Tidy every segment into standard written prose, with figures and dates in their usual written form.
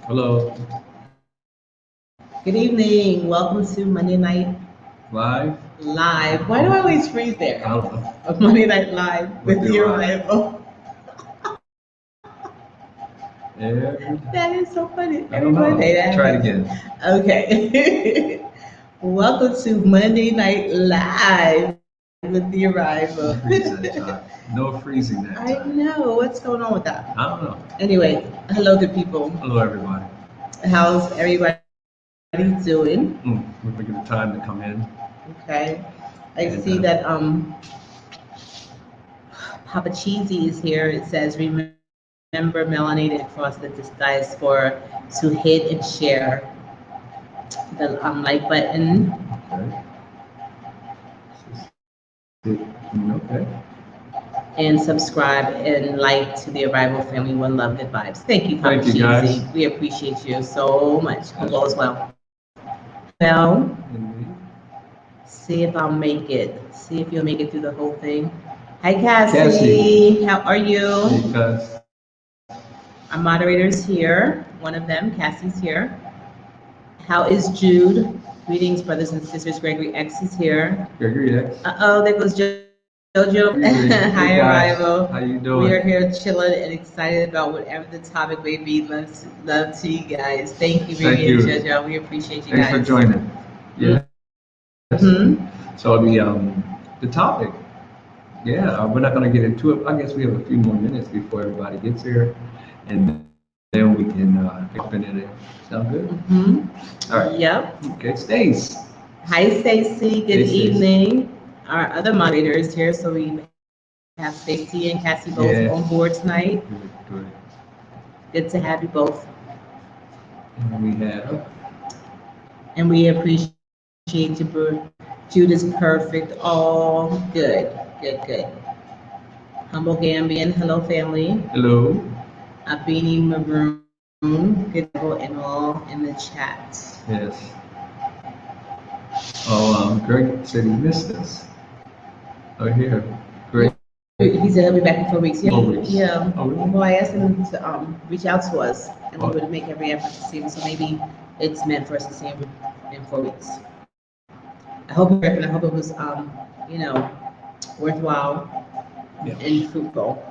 Hello. Good evening. Welcome to Monday Night Live? Live. Why do I always freeze I there? don't know. Monday Night Live With with the your arrival. rival. Every, That is so funny. I Every don't know. Monday that Try it happens. again. Okay. Welcome to Monday Night Live with the arrival. Freeze that time. No freezing that I time. know. What's going on with that? I don't know. Anyway, hello, good people. Hello, everybody. How's everybody doing? We're making the time to come in. Okay. I And, see that Papa Cheesy is here. It says, remember melanated across the diaspora to hit and share the like button Okay. and subscribe and like to the Arrival Family One Love Good Vibes. Thank you, Papa Thank you, Cheesy. guys. We appreciate you so much. Hope all is well. Well, see if I'll make it. See if you'll make it through the whole thing. Hi, Cassie. How are you? Hey, guys. Our moderator's here. One of them, Cassie's here. How is Jude? Greetings, brothers and sisters. Gregory X is here. Gregory X. There goes Jojo. Gregory. Hi, Hey, guys. Arrival. How you doing? We are here chilling and excited about whatever the topic may be. Love to you guys. Thank you, Thank Vivian you. Jojo. We appreciate you Thanks guys. for joining. Yeah. So the topic, we're not going to get into it. I guess we have a few more minutes before everybody gets here, and then we can jump into it. Sound good? All right. Yep. Okay, Stace. Hi, Stacy. Good Hey, Stace. evening. Our other moderator is here, so we have Stacy and Cassie both on board tonight. Good. Good to have you both. And we appreciate you, bro. Jude is perfect. All good. Humble Gambian. Hello, family. Hello. Abini Maroon. Good and all in the chat. Yes. Greg said he missed us. Oh, here. Greg. He said he'll be back in 4 weeks. Yeah. 4 weeks. Yeah. Oh, really? Well, I asked him to reach out to us, and we would make every effort to see him. So maybe it's meant for us to see him in 4 weeks. I hope it was worthwhile and fruitful.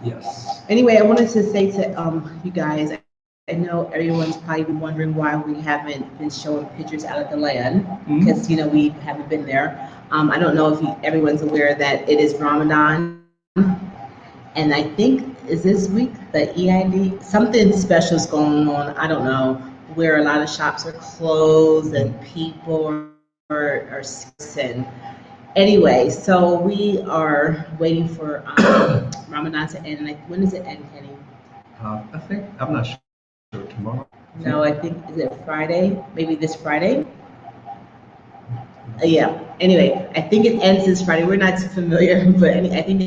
Yes. Anyway, I wanted to say to you guys, I know everyone's probably wondering why we haven't been showing pictures out of the land because we haven't been there. I don't know if everyone's aware that it is Ramadan, and I think is this week the EID something special is going on. I don't know, where a lot of shops are closed and people are sick. Anyway, so we are waiting for Ramadan to end. Like, when does it end, Kenny? I think I'm not sure. Tomorrow? No, I think, is it Friday? Maybe this Friday? Yeah. Anyway, I think it ends this Friday. We're not too familiar, but I think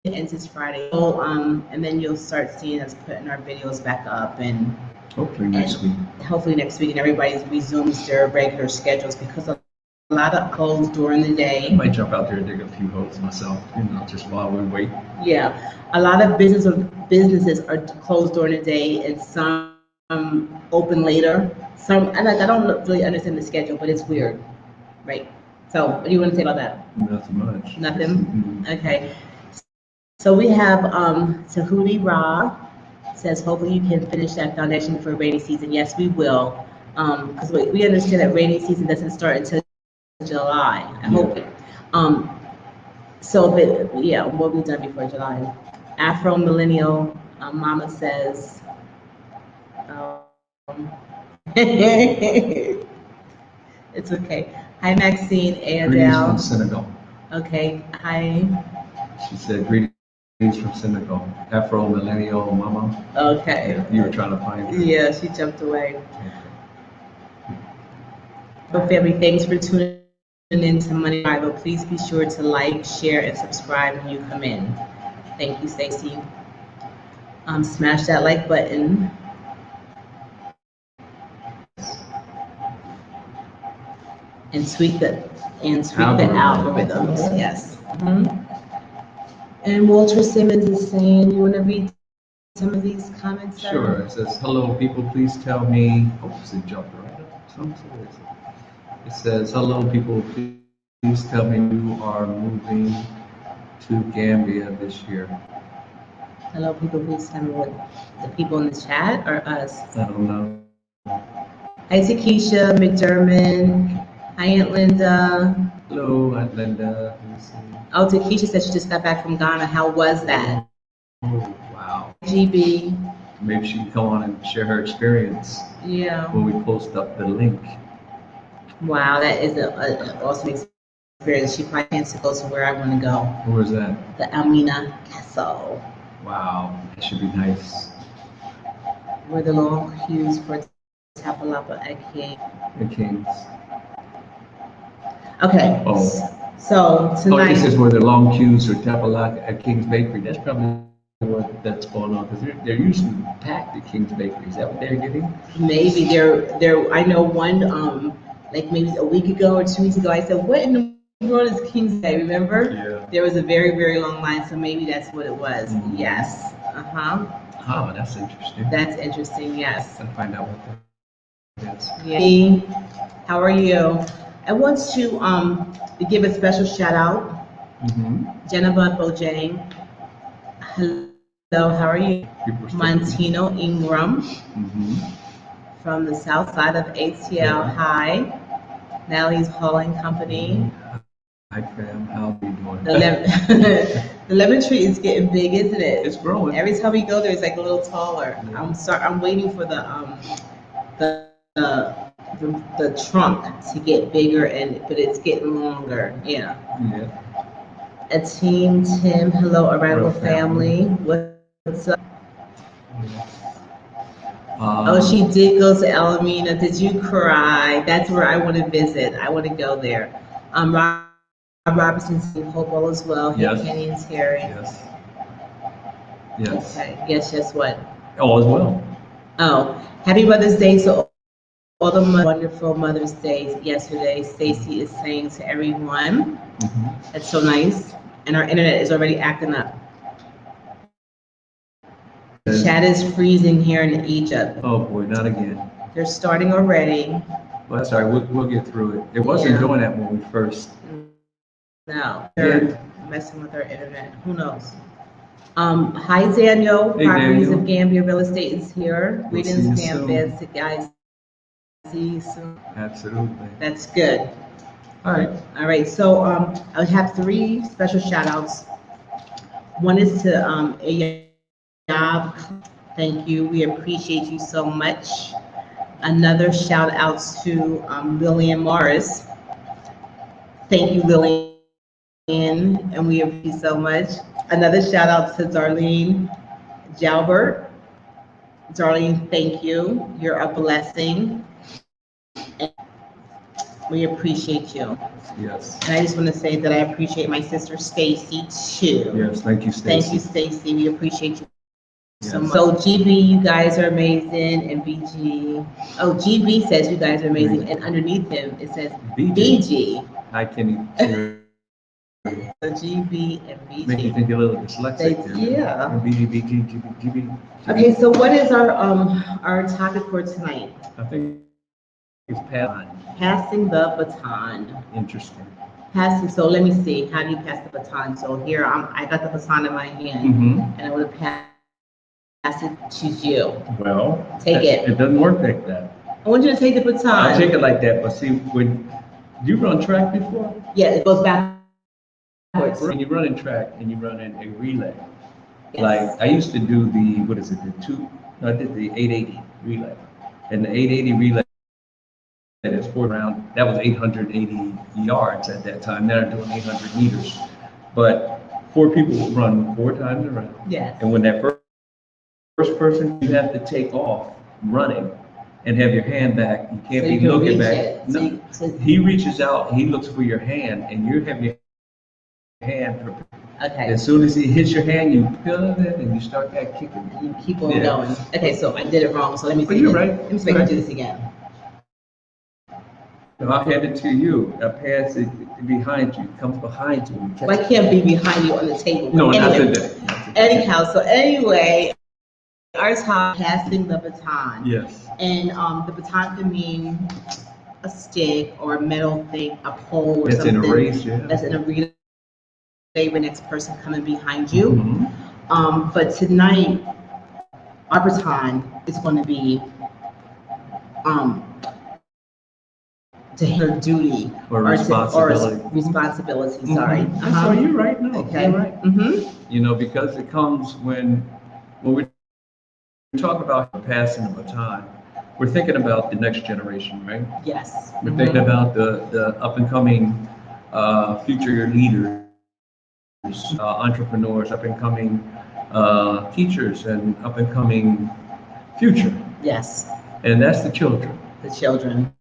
it ends this Friday. So, and then you'll start seeing us putting our videos back up, and hopefully next week. And everybody resumes their regular schedules because a lot of holes during the day. I might jump out there and dig a few holes myself, just while we wait. Yeah, a lot of businesses are closed during the day, and some open later. Some, and I don't really understand the schedule, but it's weird, right? So, what do you want to say about that? Nothing much. Nothing. Okay. So we have Tahuti Ra says, hopefully you can finish that foundation for rainy season. Yes, we will, because we understand that rainy season doesn't start until July. I hope it. So, but we'll be done before July. Afro Millennial Mama says, it's okay. Hi, Maxine and Greetings from Senegal. Okay. Hi. She said greetings from Senegal. Afro Millennial Mama. Okay. Yeah, you were trying to find her. Yeah, she jumped away. So, family, thanks for tuning into Money Bible. Please be sure to like, share, and subscribe when you come in. Thank you, Stacy. Smash that like button. And tweak the algorithms. Yes. And Walter Simmons is saying, you want to read some of these comments? Sir? Sure. It says, hello, people, please tell me. Oops, it jumped right up. So it says, hello, people, please tell me you are moving to Gambia this year. Hello, people, please tell me what the people in the chat or us. I don't know. Hi, Takesha, McDermott. Hi, Aunt Linda. Hello, Aunt Linda. Let me see. Oh, Takesha said she just got back from Ghana. How was that? Oh, wow. GB. Maybe she can come on and share her experience Yeah. when we post up the link. Wow, that is an awesome experience. She probably plans to go to where I want to go. Where is that? The Almina Castle. Wow, that should be nice. Where the long queues for Tapalapa at King. The Kings. Okay. Oh. So tonight. Oh, this is where the long queues for Tapalaka at King's Bakery. That's probably what that's going on because they're usually packed at King's Bakery. Is that what they're getting? Maybe they're. I know one like maybe a week ago or 2 weeks ago. I said, "What in the world is King's Day?" Remember? Yeah. There was a very very long line, so maybe that's what it was. Mm-hmm. Yes. Oh, that's interesting. That's interesting. Yes. I'll find out what that is. Yeah. How are you? I want to give a special shout out. Jennifer Bojang. Hello, how are you? Montino Ingram from the south side of ATL. Yeah. Hi. Natalie's Hauling Company. Hi, fam. How are you doing? The lemon tree is getting big, isn't it? It's growing. Every time we go there, it's like a little taller. Yeah. I'm waiting for the trunk to get bigger, but it's getting longer. Yeah. Yeah. A team, Tim. Hello, Arrival family. What's up? Oh, she did go to Alameda. Did you cry? That's where I want to visit. I want to go there. Rob Robertson's in Hopewell as well. Yes. Kenny and Terry. Yes. Yes. Okay. Yes. What? Oh, as well. Oh, happy Mother's Day to all the wonderful Mother's Days yesterday. Stacy is saying to everyone. That's so nice. And our internet is already acting up. Chat is freezing here in Egypt. Oh boy, not again. They're starting already. Well, that's all right. We'll get through it. It wasn't doing that when we first. No, they're messing with our internet. Who knows? Hi, Daniel. Hey, Properties Daniel. of Gambia Real Estate is here. We'll Greetings, Gambia, guys. See you soon. Absolutely. That's good. All right. So I have 3 special shout outs. One is to Ayab. Thank you. We appreciate you so much. Another shout out to Lillian Morris. Thank you, Lillian, and we appreciate you so much. Another shout out to Darlene Jalbert. Darlene, thank you. You're a blessing. We appreciate you. Yes. And I just want to say that I appreciate my sister Stacy too. Yes, thank you, Stacy. Thank you, Stacy. We appreciate you so much. So GB, you guys are amazing, and BG. Oh, GB says you guys are amazing, and underneath him it says BG. I can. So GB and BG. Make you think a little dyslexic there. Yeah. BG, BG, GB. Okay, so what is our topic for tonight? I think it's passing the baton. Interesting. Passing. So let me see. How do you pass the baton? So here I got the baton in my hand, and I want to pass it to you. Well, take it. It doesn't work like that. I want you to take the baton. I'll take it like that, but see, when you run track before? Yeah, it goes backwards. When you run in track and you run in a relay, like I used to do I did the 880 relay, and the 880 relay is 4 round. That was 880 yards at that time. Now they're doing 800 meters, but 4 people will run 4 times around. Yes. And when that first person, you have to take off running and have your hand back. You can't be looking back. No, he reaches out, he looks for your hand, and you have your hand. Okay. As soon as he hits your hand, you peel it and you start that kicking. You keep on going. Okay, so I did it wrong. So let me see. But you're right. Let me see if I can do this again. No, I'll hand it to you. I pass it behind you. It comes behind you. Well, I can't be behind you on the table. No, anyway, not today. Anyhow, so anyway, our time passing the baton. Yes. And the baton can mean a stick or a metal thing, a pole or It's something. in a race, yeah. That's in a relay, the next person coming behind you. Mm-hmm. But tonight, our baton is going to be to her duty or responsibility. Responsibility. Sorry. Mm-hmm. So you're right. No, okay. You're right. Mm-hmm. You know, because it comes when we talk about passing the baton, we're thinking about the next generation, right? Yes. We're thinking about the up and coming future leaders, entrepreneurs, up and coming teachers, and up and coming future. Yes. And that's the children. The children.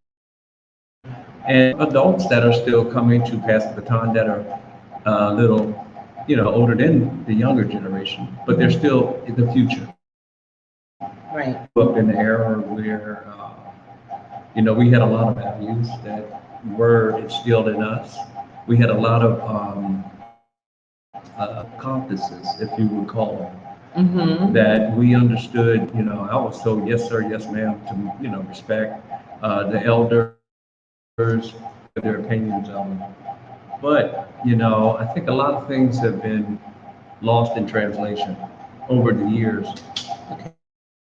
And adults that are still coming to pass the baton that are a little, older than the younger generation, but they're still in the future. Right. Up in the era where, we had a lot of values that were instilled in us. We had a lot of compasses, if you would call them, that we understood. I was told yes sir, yes ma'am, to respect the elders, their opinions on them. But I think a lot of things have been lost in translation over the years. Okay.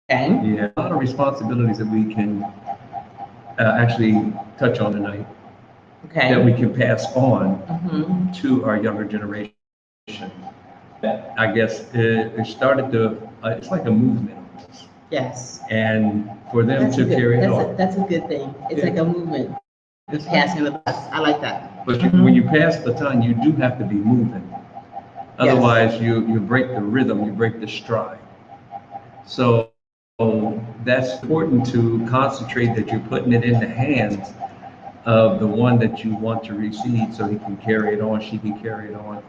Yeah, a lot of responsibilities that we can actually touch on tonight. Okay. That we can pass on to our younger generation. That I guess it started to. It's like a movement. Yes. And for them to carry it on. That's a good thing. It's like a movement. It's passing the baton. I like that. But when you pass the baton, you do have to be moving. Otherwise, you break the rhythm, you break the stride. So that's important to concentrate that you're putting it in the hands of the one that you want to receive so he can carry it on, she can carry it on.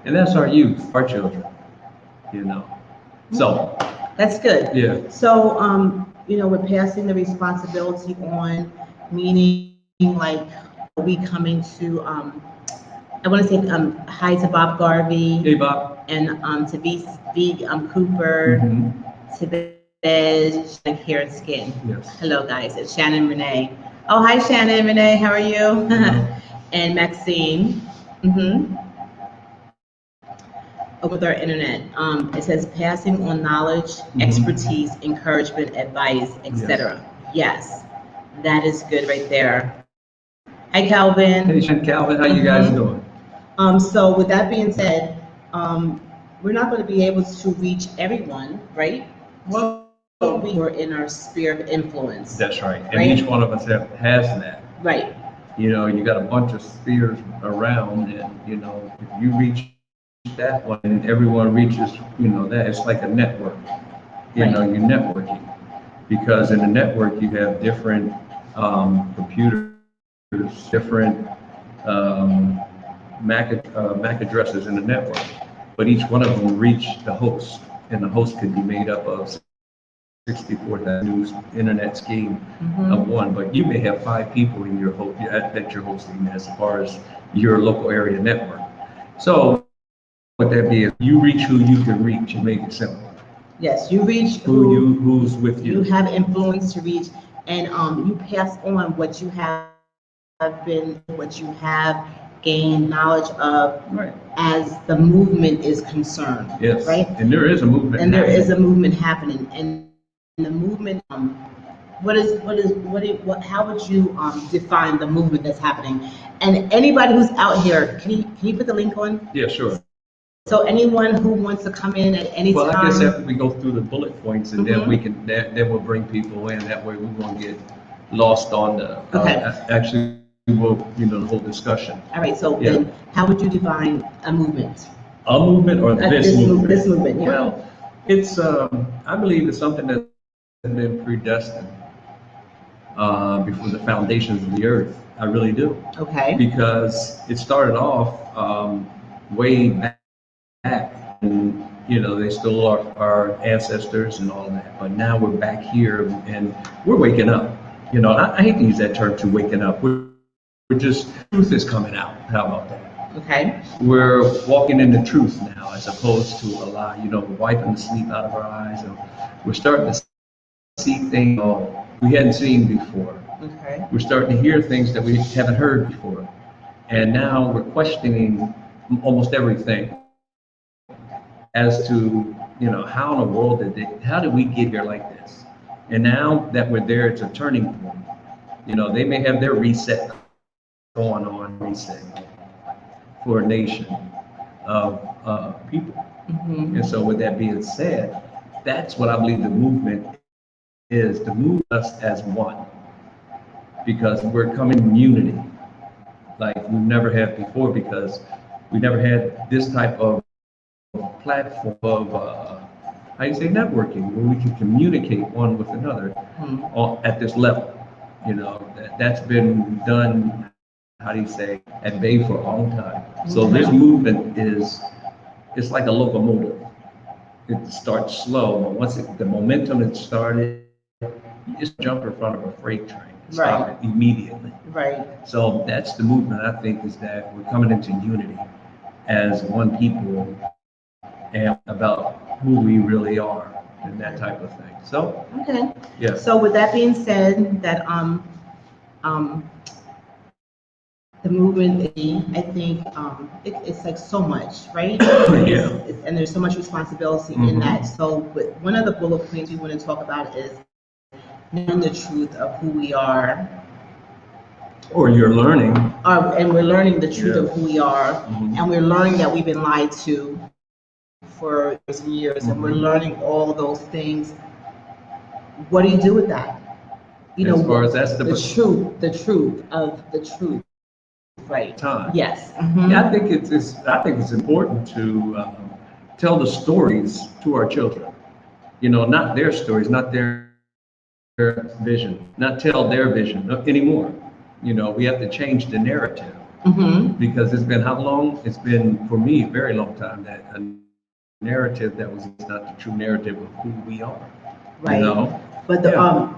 And that's our youth, our children, So that's good. Yeah. So we're passing the responsibility on, meaning like we coming to I want to say hi to Bob Garvey. Hey Bob. And to B Cooper, to Bez, Hair and Skin. Yes. Hello guys, it's Shannon Renee. Oh, hi Shannon Renee, how are you? And Maxine. With our internet, it says passing on knowledge, expertise, encouragement, advice, etc. Yes, that is good right there. Hi Calvin. Hey Calvin, how you guys doing? So with that being said, we're not going to be able to reach everyone, right? Well, we were in our sphere of influence. That's right. And each one of us has that. Right. You got a bunch of spheres around, and if you reach that one, and everyone reaches, that it's like a network. You're networking, because in a network you have different computers, different MAC addresses in the network, but each one of them reach the host, and the host could be made up of 64,000 new internet scheme of one, but you may have 5 people in your that you're hosting as far as your local area network. So what that be is you reach who you can reach and make it simple. Yes, you reach who's with you. You have influence to reach, and you pass on what you have gained knowledge of, right, as the movement is concerned. Yes. Right. And there is a movement. And there is a movement happening, and the movement. How would you define the movement that's happening? And anybody who's out here, can you put the link on? Yeah, sure. So anyone who wants to come in at any time. Well, I guess after we go through the bullet points, and then we can then we'll bring people in. That way we won't get lost on the actually we'll the whole discussion. All right. So then, how would you define a movement? A movement or this movement? This movement. Yeah. Well, it's I believe it's something that's been predestined before the foundations of the earth. I really do. Okay. Because it started off way back, and they still are our ancestors and all that. But now we're back here, and we're waking up. I hate to use that term, to waking up. We're just, truth is coming out. How about that? Okay. We're walking in the truth now, as opposed to a lie. Wiping the sleep out of our eyes, and we're starting to see things we hadn't seen before. Okay. We're starting to hear things that we haven't heard before, and now we're questioning almost everything as to how in the world how did we get here like this? And now that we're there, it's a turning point. They may have their reset going on, reset for a nation of people. Mm-hmm. And so with that being said, that's what I believe the movement is, to move us as one, because we're coming in unity like we've never had before, because we never had this type of platform of networking, where we can communicate one with another at this level. That's been done, at bay for a long time. So this movement it's like a locomotive. It starts slow, but once the momentum is started, you just jump in front of a freight train and stop it immediately. Right. So that's the movement, I think, is that we're coming into unity as one people and about who we really are and that type of thing. So okay. Yeah. So with that being said, that the movement, I think it's like so much, right? Yeah. And there's so much responsibility in that. So, but one of the bullet points we want to talk about is knowing the truth of who we are. Or you're learning. And we're learning the truth of who we are, Mhm. and we're learning that we've been lied to for years and years, and we're learning all those things. What do you do with that? As far as that's the truth of the truth. Right. Time. Yes. Yeah, I think it's important to tell the stories to our children. Not their stories, not their vision, not tell their vision anymore. We have to change the narrative, because it's been how long? It's been, for me, a very long time, that a narrative that was not the true narrative of who we are. Right. But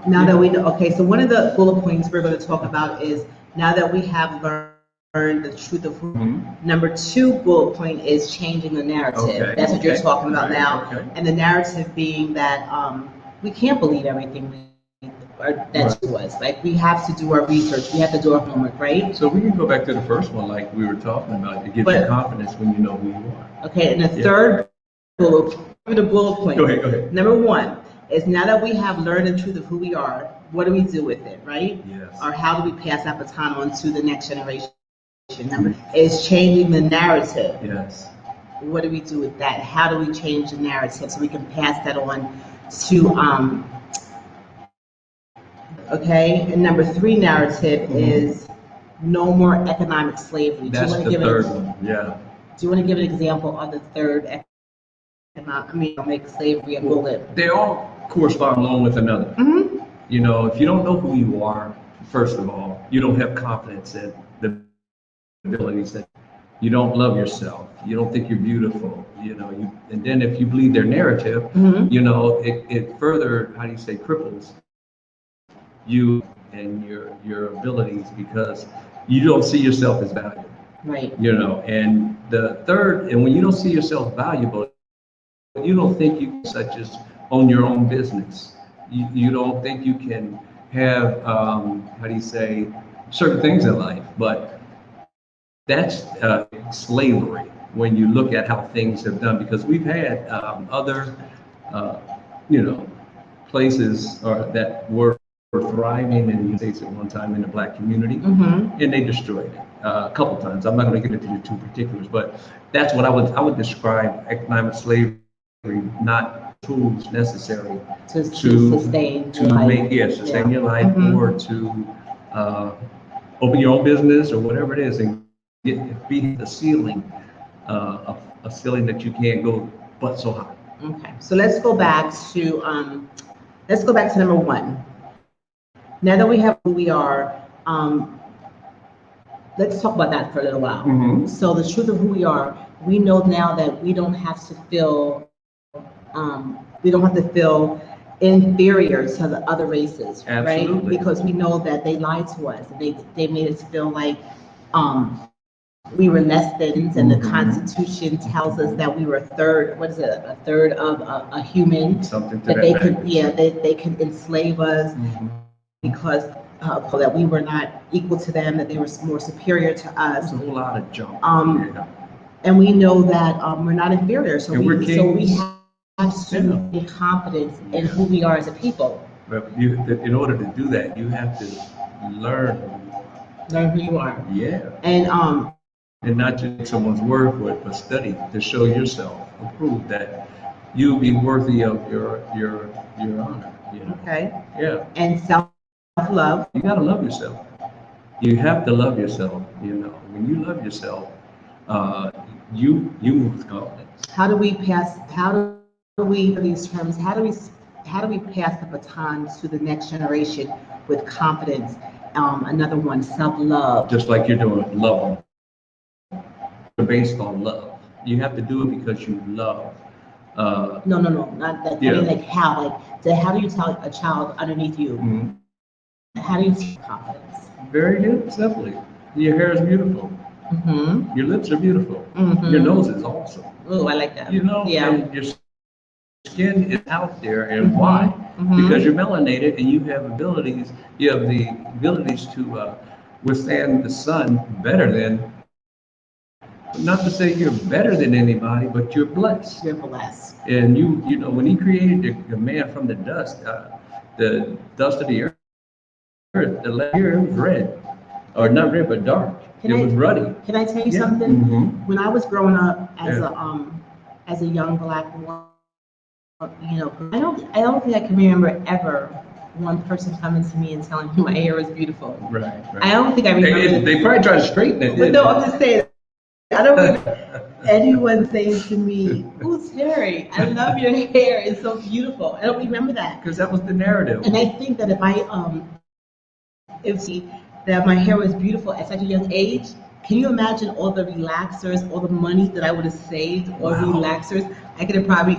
now that we know, okay, so one of the bullet points we're going to talk about is, now that we have learned the truth of who. Number 2 bullet point is changing the narrative. Okay. That's what you're talking about now. Okay. And the narrative being that we can't believe everything that's to us. Like, we have to do our research. We have to do our homework, right? So we can go back to the first one, like we were talking about. It gives you confidence when you know who you are. Okay, and the third bullet point. Go ahead. Number 1 is, now that we have learned the truth of who we are, what do we do with it, right? Yes. Or how do we pass that baton on to the next generation? Number is changing the narrative. Yes. What do we do with that? How do we change the narrative so we can pass that on to okay? And number 3 narrative is no more economic slavery. That's the third one. Yeah. Do you want to give an example of the third economic slavery and bullet? They all correspond along with another. If you don't know who you are, first of all, you don't have confidence in the abilities that you don't love yourself. You don't think you're beautiful. And then if you believe their narrative, it further, cripples you and your abilities, because you don't see yourself as valuable. Right. And the third, and when you don't see yourself valuable, you don't think you can, such as own your own business. You don't think you can have, certain things in life. But that's slavery when you look at how things have done, because we've had other, places that were thriving in the United States at one time in the Black community, and they destroyed it a couple times. I'm not going to get into the 2 particulars, but that's what I would describe economic slavery, not tools necessary to sustain your life, or to open your own business or whatever it is, and be the ceiling, a ceiling that you can't go but so high. Okay, so let's go back to number 1. Now that we have who we are, let's talk about that for a little while. So the truth of who we are, we know now that we don't have to feel inferior to the other races, Absolutely. Right? Because we know that they lied to us. They made us feel like we were less than, and the Constitution tells us that we were a third. What is it? A third of a human. Something to that that they magnitude. could, they could enslave us because that we were not equal to them, that they were more superior to us. There's a whole lot of junk. And we know that we're not inferior, so And we have to be confident in who we are as a people. But in order to do that, you have to learn who you are. Yeah. And not just take someone's word for it, but study to show yourself, to prove that you be worthy of your honor. Okay. Yeah. And self-love. You gotta love yourself. You have to love yourself. When you love yourself, you move with confidence. How do we pass the baton to the next generation with confidence? Another one, self-love. Just like you're doing, love them. Based on love. You have to do it because you love. No, not that. Yeah. I mean, how do you tell a child underneath you? How do you teach confidence? Very simply. Your hair is beautiful. Your lips are beautiful. Your nose is awesome. Oh, I like that. Yeah. And your skin is out there, and why? Because you're melanated and you have abilities. You have the abilities to withstand the sun better than. Not to say you're better than anybody, but you're blessed. You're blessed. And when he created the man from the dust of the earth, the last year it was red, or not red, but dark. It was ruddy. Can I tell you something? When I was growing up as a young black woman, I don't think I can remember ever one person coming to me and telling me my hair was beautiful. Right. I don't think I remember. They probably tried to straighten it. But no, I'm just saying. I don't remember anyone saying to me, "Ooh, Terry, I love your hair. It's so beautiful." I don't remember that. Because that was the narrative. And I think that that my hair was beautiful at such a young age, can you imagine all the relaxers, all the money that I would have saved, all the relaxers? I could have probably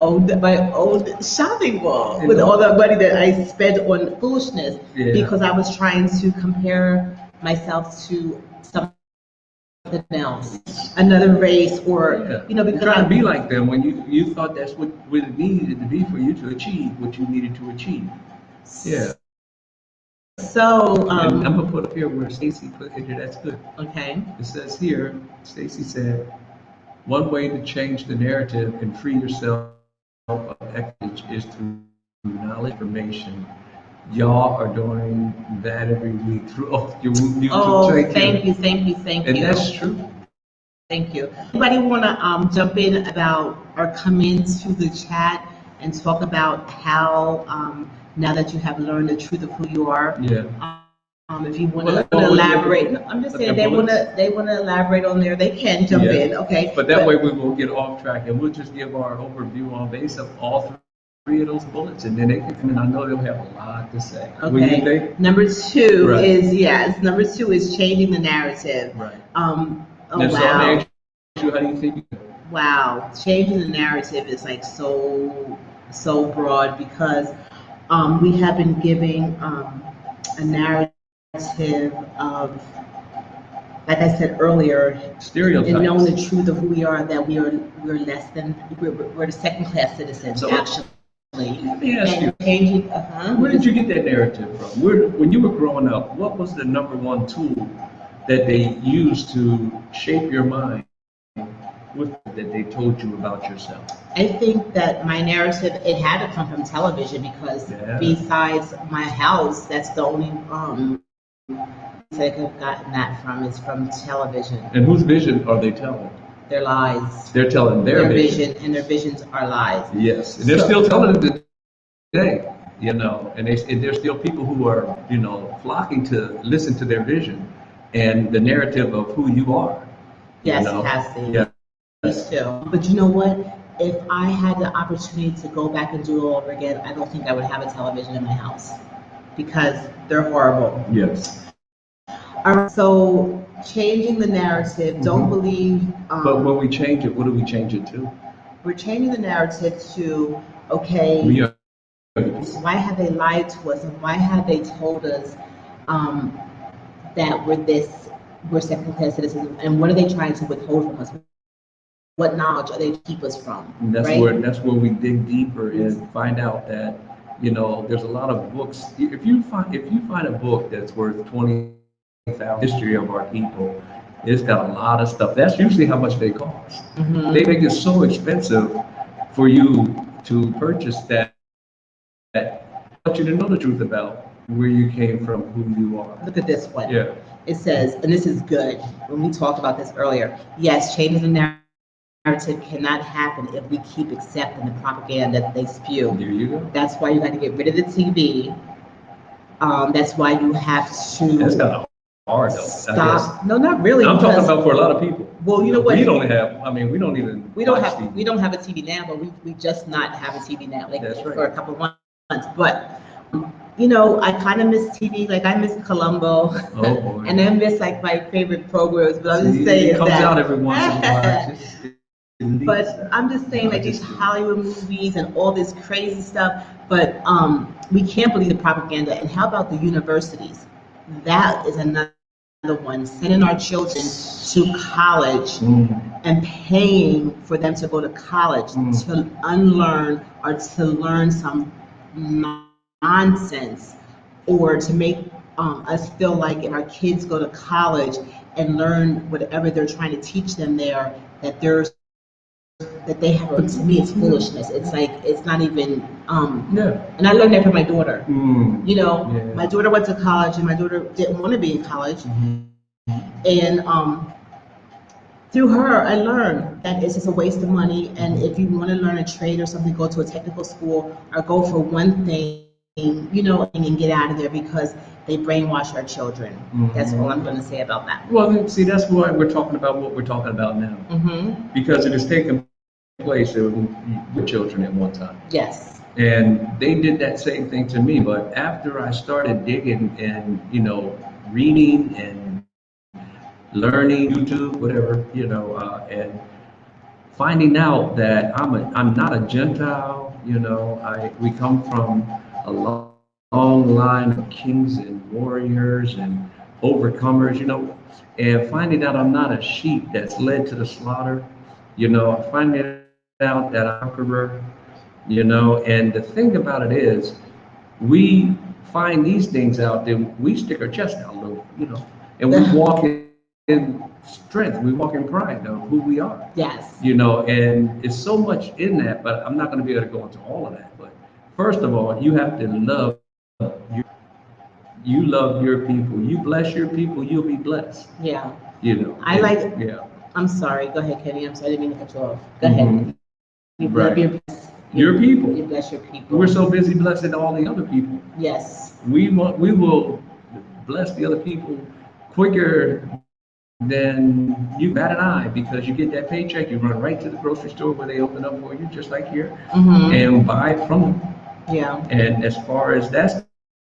owned my own shopping mall with all the money that I spent on foolishness because I was trying to compare myself to something else, another race, or because trying to be like them when you thought that's what it needed to be for you to achieve what you needed to achieve. Yeah. So I'm gonna put up here where Stacy put it here. That's good. Okay. It says here, Stacy said, one way to change the narrative and free yourself of exchange is through knowledge, information. Y'all are doing that every week through your YouTube. Oh, thank you. And that's true. Thank you. Anybody want to jump in about or come into the chat and talk about how now that you have learned the truth of who you are? Yeah. If you want to elaborate, I'm just saying they want to elaborate on there. They can jump in, okay? But that way we won't get off track, and we'll just give our overview on base of all three of those bullets, and then they can come in. I know they'll have a lot to say. Okay. Number two is changing the narrative. Right. Wow. How do you think? Wow, changing the narrative is like so broad because we have been giving a narrative of, like I said earlier, stereotypes, and knowing the truth of who we are, that we're less than we're the second class citizens. So, actually, let me ask you, changing. Where did you get that narrative from? When you were growing up, what was the number one tool that they used to shape your mind? That they told you about yourself? I think that my narrative, it had to come from television because besides my house, that's the only that I've gotten that from is from television. And whose vision are they telling? Their lies. They're telling their vision, and their visions are lies. Yes, and they're still telling it today. And there's still people who are flocking to listen to their vision and the narrative of who you are. Yes, it has to. Yeah. Still. But you know what? If I had the opportunity to go back and do it all over again, I don't think I would have a television in my house because they're horrible. Yes. All right, so changing the narrative, don't believe. But when we change it, what do we change it to? We're changing the narrative to, okay, why have they lied to us and why have they told us that we're this we're second-class citizens, and what are they trying to withhold from us? What knowledge are they to keep us from? And that's right? that's where we dig deeper and find out that, there's a lot of books. If you find a book that's worth 20,000 history of our people, it's got a lot of stuff. That's usually how much they cost. Mhm. They make it so expensive for you to purchase that I want you to know the truth about where you came from, who you are. Look at this one. Yeah. It says, and this is good, when we talked about this earlier, yes, change the narrative cannot happen if we keep accepting the propaganda that they spew. There you go. That's why you got to get rid of the TV. That's why you have to That's kind of hard, though. stop. No, not really. I'm talking because- about for a lot of people. Well, you know what? We don't have. I mean, we don't even. We don't watch have TV. we don't have a TV now, but we just not have a TV now, like That's right. for a couple of months. But I kind of miss TV. Like I miss Columbo, Oh boy. and I miss like my favorite programs. But I'm just See, saying it comes that. out every once in a while. But I'm just saying, like these Hollywood movies and all this crazy stuff. But we can't believe the propaganda. And how about the universities? That is another one. Sending our children to college and paying for them to go to college to unlearn or to learn some nonsense, or to make us feel like if our kids go to college and learn whatever they're trying to teach them there, that they have. To me, it's foolishness. It's like it's not even. And I learned that from my daughter. My daughter went to college, and my daughter didn't want to be in college, and through her, I learned that it's just a waste of money. And if you want to learn a trade or something, go to a technical school or go for one thing, and get out of there, because they brainwash our children. That's all I'm going to say about that. Well, see, that's why we're talking about what we're talking about now. Because it has taken place with children at one time. Yes. And they did that same thing to me. But after I started digging and, reading and learning YouTube, whatever, and finding out that I'm not a Gentile, we come from a long line of kings and warriors and overcomers, and finding out I'm not a sheep that's led to the slaughter, finding out that I'm a conqueror, and the thing about it is, we find these things out, then we stick our chest out a little, and we walk in strength, we walk in pride of who we are. Yes. And it's so much in that, but I'm not going to be able to go into all of that. But first of all, you have to love you love your people. You bless your people, you'll be blessed. Yeah. Yeah. I'm sorry. Go ahead, Kenny. I'm sorry. I didn't mean to cut you off. Go ahead. You love your people. You bless your people. We're so busy blessing all the other people. Yes. We will bless the other people quicker than you bat an eye, because you get that paycheck, you run right to the grocery store where they open up for you, just like here, and buy from them. Yeah. And as far as that's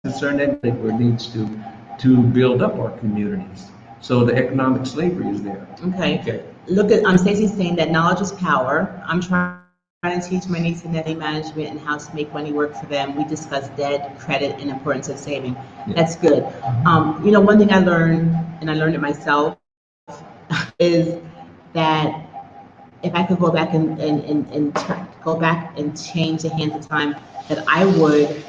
concerned, that needs to build up our communities. So the economic slavery is there. Okay. Look at Stacey's saying that knowledge is power. I'm trying to teach my niece money management and how to make money work for them. We discussed debt, credit, and importance of saving. Yeah. That's good. One thing I learned, and I learned it myself, is that if I could go back and go back and change the hands of time, that I would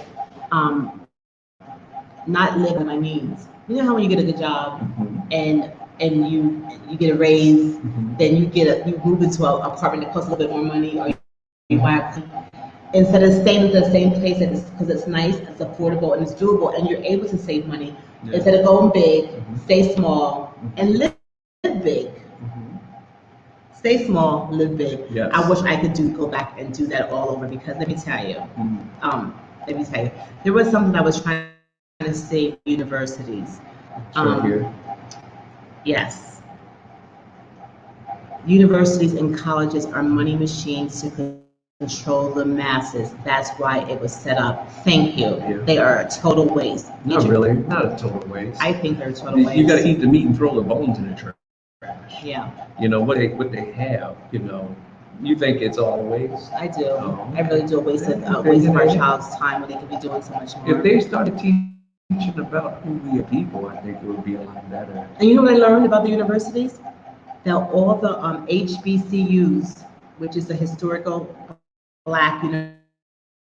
not live on my means. You know how when you get a good job and you get a raise, then you move into an apartment that costs a little bit more money, or you buy instead of staying at the same place because it's nice, it's affordable, and it's doable, and you're able to save money. Yeah. Instead of going big, stay small and live big. Stay small, live big. Yes. I wish I could go back and do that all over, because let me tell you, there was something I was trying to say universities. Here. Yes. Universities and colleges are money machines to control the masses. That's why it was set up. Thank you. Yeah. They are a total waste. Not really. Not a total waste. I think they're a total waste. You got to eat the meat and throw the bones in the trash. Yeah. What they have. You think it's all a waste? I do. I really do. A waste of our child's time when they could be doing so much more. If they started teaching about who we are people, I think it would be a lot better. And you know what I learned about the universities? That all the HBCUs, which is the historical Black university,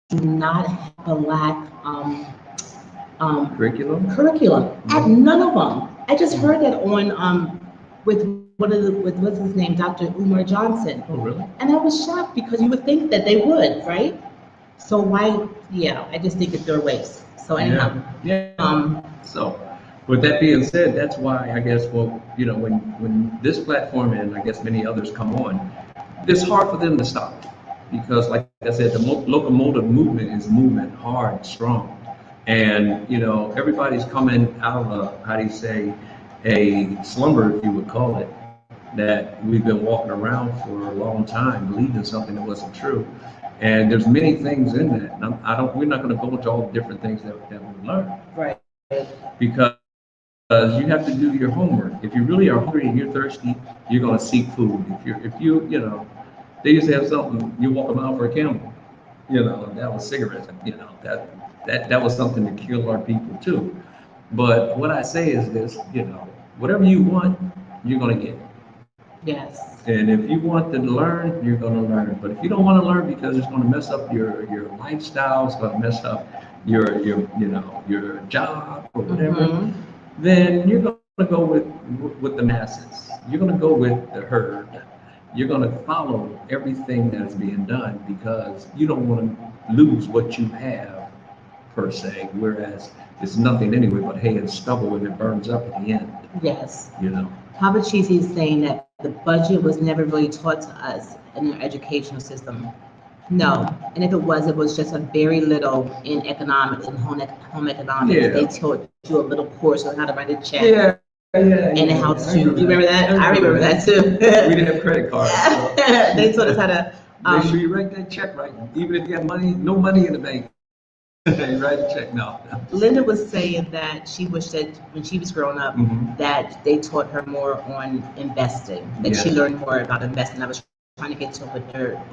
do not have a Black curriculum. At none of them. I just heard that on with with what's his name, Dr. Umar Johnson. Oh, really? And I was shocked because you would think that they would, right? So why? Yeah, I just think it's their waste. So anyhow, So, with that being said, that's why I guess, well, when this platform and I guess many others come on, it's hard for them to stop because, like I said, the locomotive movement is moving hard, strong, and everybody's coming out of a slumber, if you would call it, that we've been walking around for a long time, believing something that wasn't true. And there's many things in that. And we're not going to go into all the different things that we learned. Right. Because you have to do your homework. If you really are hungry and you're thirsty, you're going to seek food. They used to have something, you walk a mile for a camel. That was cigarettes. That was something to kill our people too. But what I say is this, whatever you want, you're going to get. Yes. And if you want to learn, you're going to learn. But if you don't want to learn because it's going to mess up your lifestyle, it's going to mess up your job or whatever, then you're going to go with the masses. You're going to go with the herd. You're going to follow everything that is being done because you don't want to lose what you have per se. Whereas it's nothing anyway but hay and stubble and it burns up at the end. Yes. Papa Cheesy is saying that the budget was never really taught to us in the educational system. No, and if it was just a very little in economics and home economics. Yeah. They taught you a little course on how to write a check. Yeah. And how to, you remember that? I remember that too. We didn't have credit cards. So. They taught us how to. Make sure you write that check right. Even if you have no money in the bank. You write a check now. Linda was saying that she wished that when she was growing up, that they taught her more on investing, that she learned more about investing. I was trying to get to it, but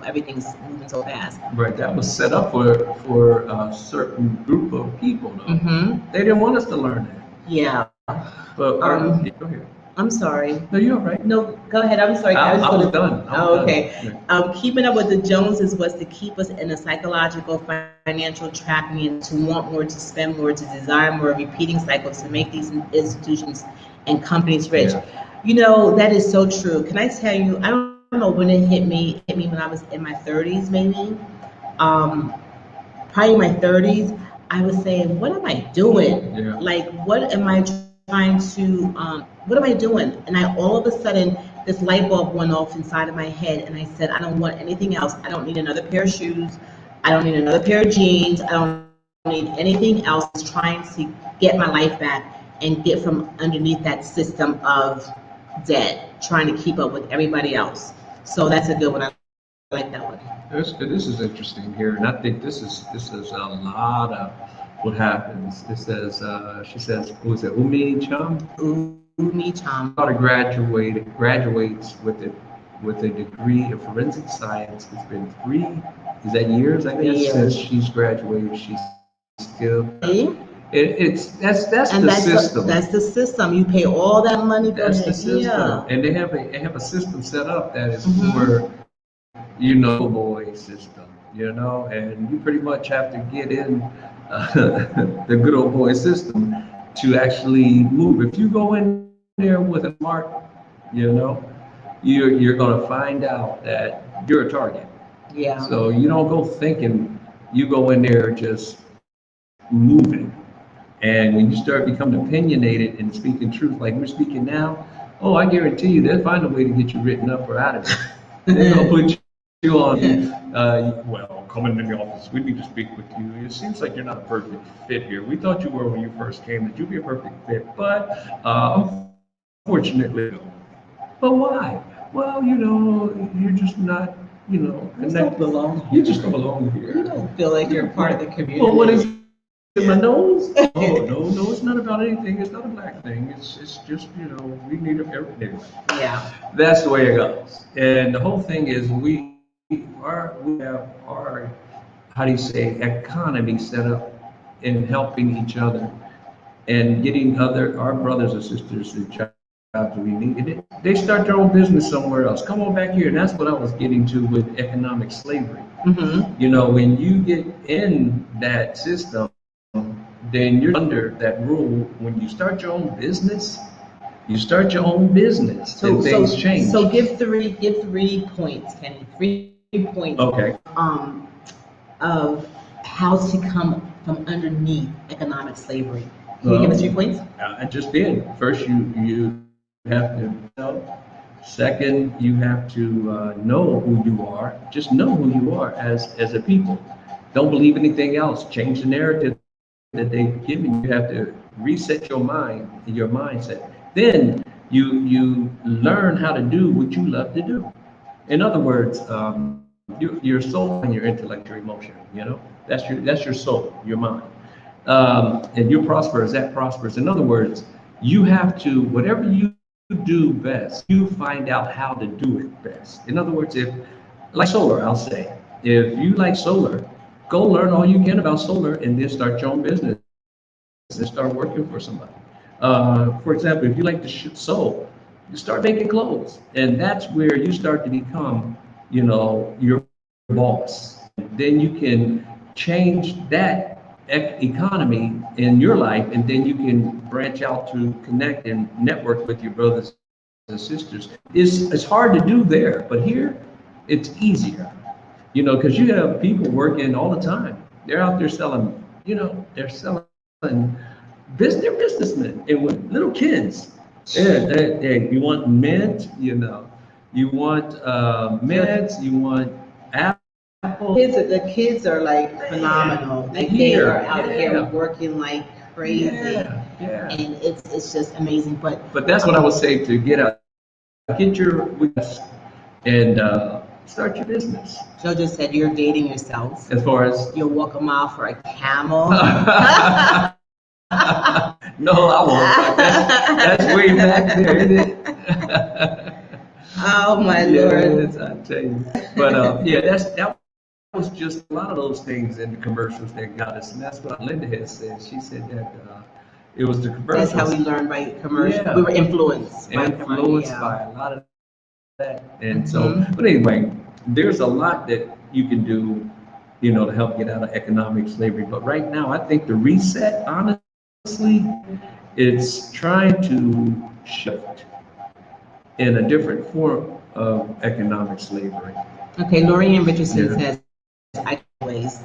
everything's moving so fast. Right, that was set up for a certain group of people. Though. They didn't want us to learn that. Yeah. But go ahead. I'm sorry. No, you're all right. No, go ahead. I'm sorry. I was done. Okay. Keeping up with the Joneses was to keep us in a psychological, financial trap, and to want more, to spend more, to desire more, repeating cycles to make these institutions and companies rich. Yeah. That is so true. Can I tell you? I don't know when it hit me when I was in my 30s, maybe. Probably in my 30s. I was saying, what am I doing? Yeah. Like, what am I trying to, what am I doing? And all of a sudden, this light bulb went off inside of my head, and I said, I don't want anything else. I don't need another pair of shoes. I don't need another pair of jeans. I don't need anything else. Trying to get my life back and get from underneath that system of debt, trying to keep up with everybody else. So that's a good one. I like that one. This is interesting here, and I think this is a lot of what happens. It says, she says, who is it? Umi Cham. Umi Cham. Graduates with a degree of forensic science. It's been 3 years, I guess, since she's graduated. She's still. That's the system. That's the system. You pay all that money. That's the system, and they have a system set up that is for boy system, and you pretty much have to get in the good old boy system to actually move. If you go in there with a mark, you're going to find out that you're a target. Yeah. So you don't go thinking. You go in there just moving. And when you start becoming opinionated and speaking truth, like we're speaking now, I guarantee you they'll find a way to get you written up or out of it. They're going to put you on, coming in the office, we need to speak with you. It seems like you're not a perfect fit here. We thought you were when you first came, that you'd be a perfect fit, but unfortunately, no. But why? Well, you're just not, connected. You don't belong. You just don't belong here. You don't feel like you're part of the community. Well, what is in my nose? No, it's not about anything. It's not a black thing. It's just, we need everything. Yeah. That's the way it goes. And the whole thing is we have our, economy set up in helping each other and getting our brothers and sisters the jobs that we needed. They start their own business somewhere else. Come on back here. And that's what I was getting to with economic slavery. Mm-hmm. You know, when you get in that system, then you're under that rule. When you start your own business, and things change. So give three points, Kenny. 3 points. Okay. Of how to come from underneath economic slavery. Can you give us 3 points? I just did. First, you have to know. Second, you have to know who you are. Just know who you are as a people. Don't believe anything else. Change the narrative that they've given you. You have to reset your mind, your mindset. Then you learn how to do what you love to do. In other words, your soul and your intellect, your emotion. You know, that's your soul, your mind, and you're prosperous. That prospers. In other words, you have to whatever you do best, you find out how to do it best. In other words, if like solar, I'll say, if you like solar, go learn all you can about solar and then start your own business and start working for somebody. For example, if you like to sew, you start making clothes, and that's where you start to become, your boss. Then you can change that economy in your life, and then you can branch out to connect and network with your brothers and sisters. It's hard to do there, but here it's easier. Because you have people working all the time. They're out there selling. They're selling. They're businessmen and with little kids. Yeah, you want mint, you want mints, you want apple. The kids are like phenomenal. Like they are out here working like crazy, and it's just amazing. But that's what I would say to get your wits and start your business. Joe just said you're dating yourself. As far as you'll walk a mile for a camel. No, I won't. That's way back there, isn't it? Oh my Lord! Yes, I tell you. But that was just a lot of those things in the commercials that got us, and that's what Linda had said. She said that it was the commercials. That's how we learned by commercials. Yeah. We were influenced by a lot of that, and so. But anyway, there's a lot that you can do, to help get out of economic slavery. But right now, I think the reset, honestly, it's trying to shift in a different form of economic slavery. Okay, Lorianne Richardson says, I always,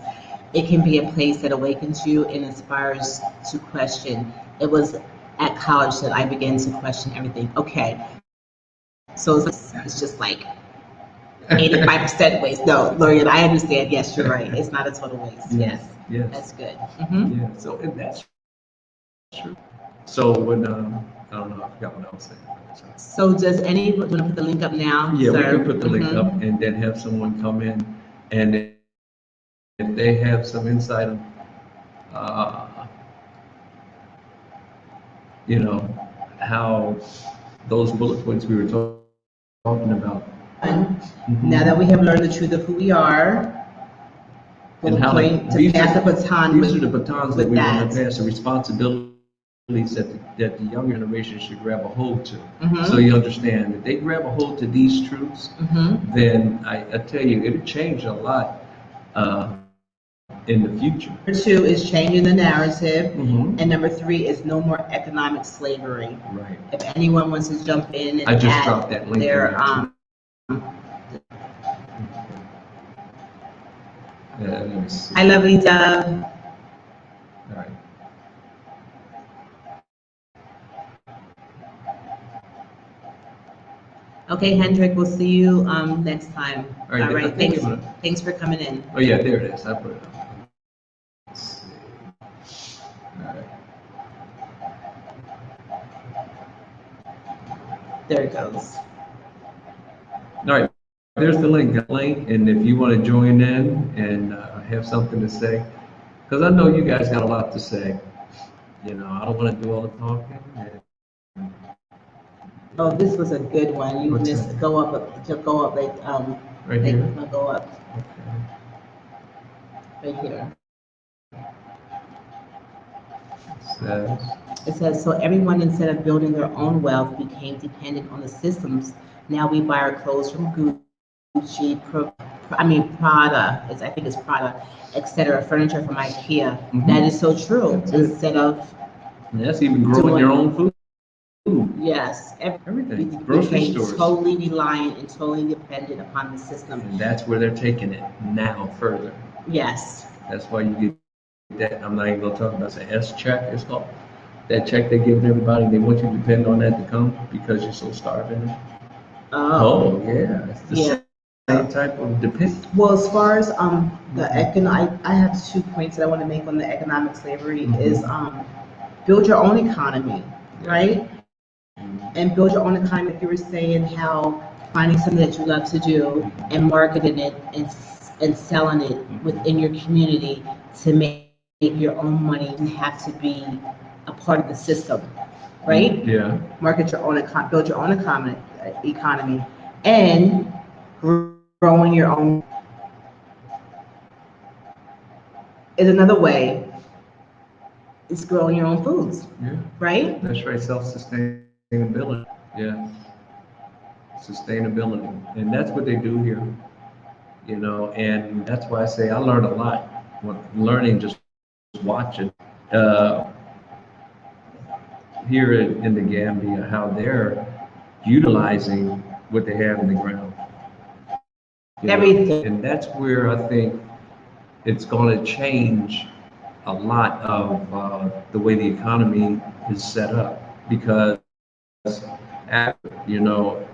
it can be a place that awakens you and inspires to question. It was at college that I began to question everything. Okay, so it's just like 85% waste. No, Lorianne, I understand. Yes, you're right. It's not a total waste. Yes. That's good. Mm-hmm. Yeah, so and that's true. So when I don't know, I forgot what I was saying. So does anyone want to put the link up now? Yeah, sir? We can put the link up and then have someone come in, and if they have some insight on, how those bullet points we were talking about. Now that we have learned the truth of who we are, and how to pass the baton. These are the batons that we want to pass, the responsibilities that the younger generation should grab a hold to. So you understand, if they grab a hold to these truths, then I tell you, it'll change a lot in the future. Number 2 is changing the narrative, and number 3 is no more economic slavery. Right. If anyone wants to jump in and I just dropped that link. Let me see. Hi, lovely Dove. All right. Okay, Hendrik, we'll see you next time. All right. Thanks for coming in. Oh yeah, there it is. I put it up. Let's see. All right. There it goes. All right. There's the link, and if you want to join in and have something to say, because I know you guys got a lot to say. I don't want to do all the talking. Oh, this was a good one. You missed. Go up like right here. Go up. Okay. Right here. It says. It says, so everyone, instead of building their own wealth, became dependent on the systems. Now we buy our clothes from Gucci, Prada, I think it's Prada, etc., furniture from IKEA. That is so true. That's it. Instead of And that's even growing your own food. yes, Everything. we Grocery became stores. totally reliant and totally dependent upon the system. And that's where they're taking it now further. Yes. That's why you get that. I'm not even going to talk about the S check, it's called. That check they're giving everybody, they want you to depend on that to come because you're so starving. Oh, yeah. It's the same type of dependence. Well, as far as I have 2 points that I want to make on the economic slavery is build your own economy, right? And build your own economy. If you were saying how finding something that you love to do and marketing it and selling it within your community to make your own money and have to be a part of the system, right? Yeah. Market your own build your own economy, and growing your own is another way. It's growing your own foods, right? That's right. Self-sustainability. Yeah. Sustainability, and that's what they do here. And that's why I say I learned a lot. Learning just watching. Here in the Gambia, how they're utilizing what they have in the ground. Everything. And that's where I think it's going to change a lot of the way the economy is set up. Because,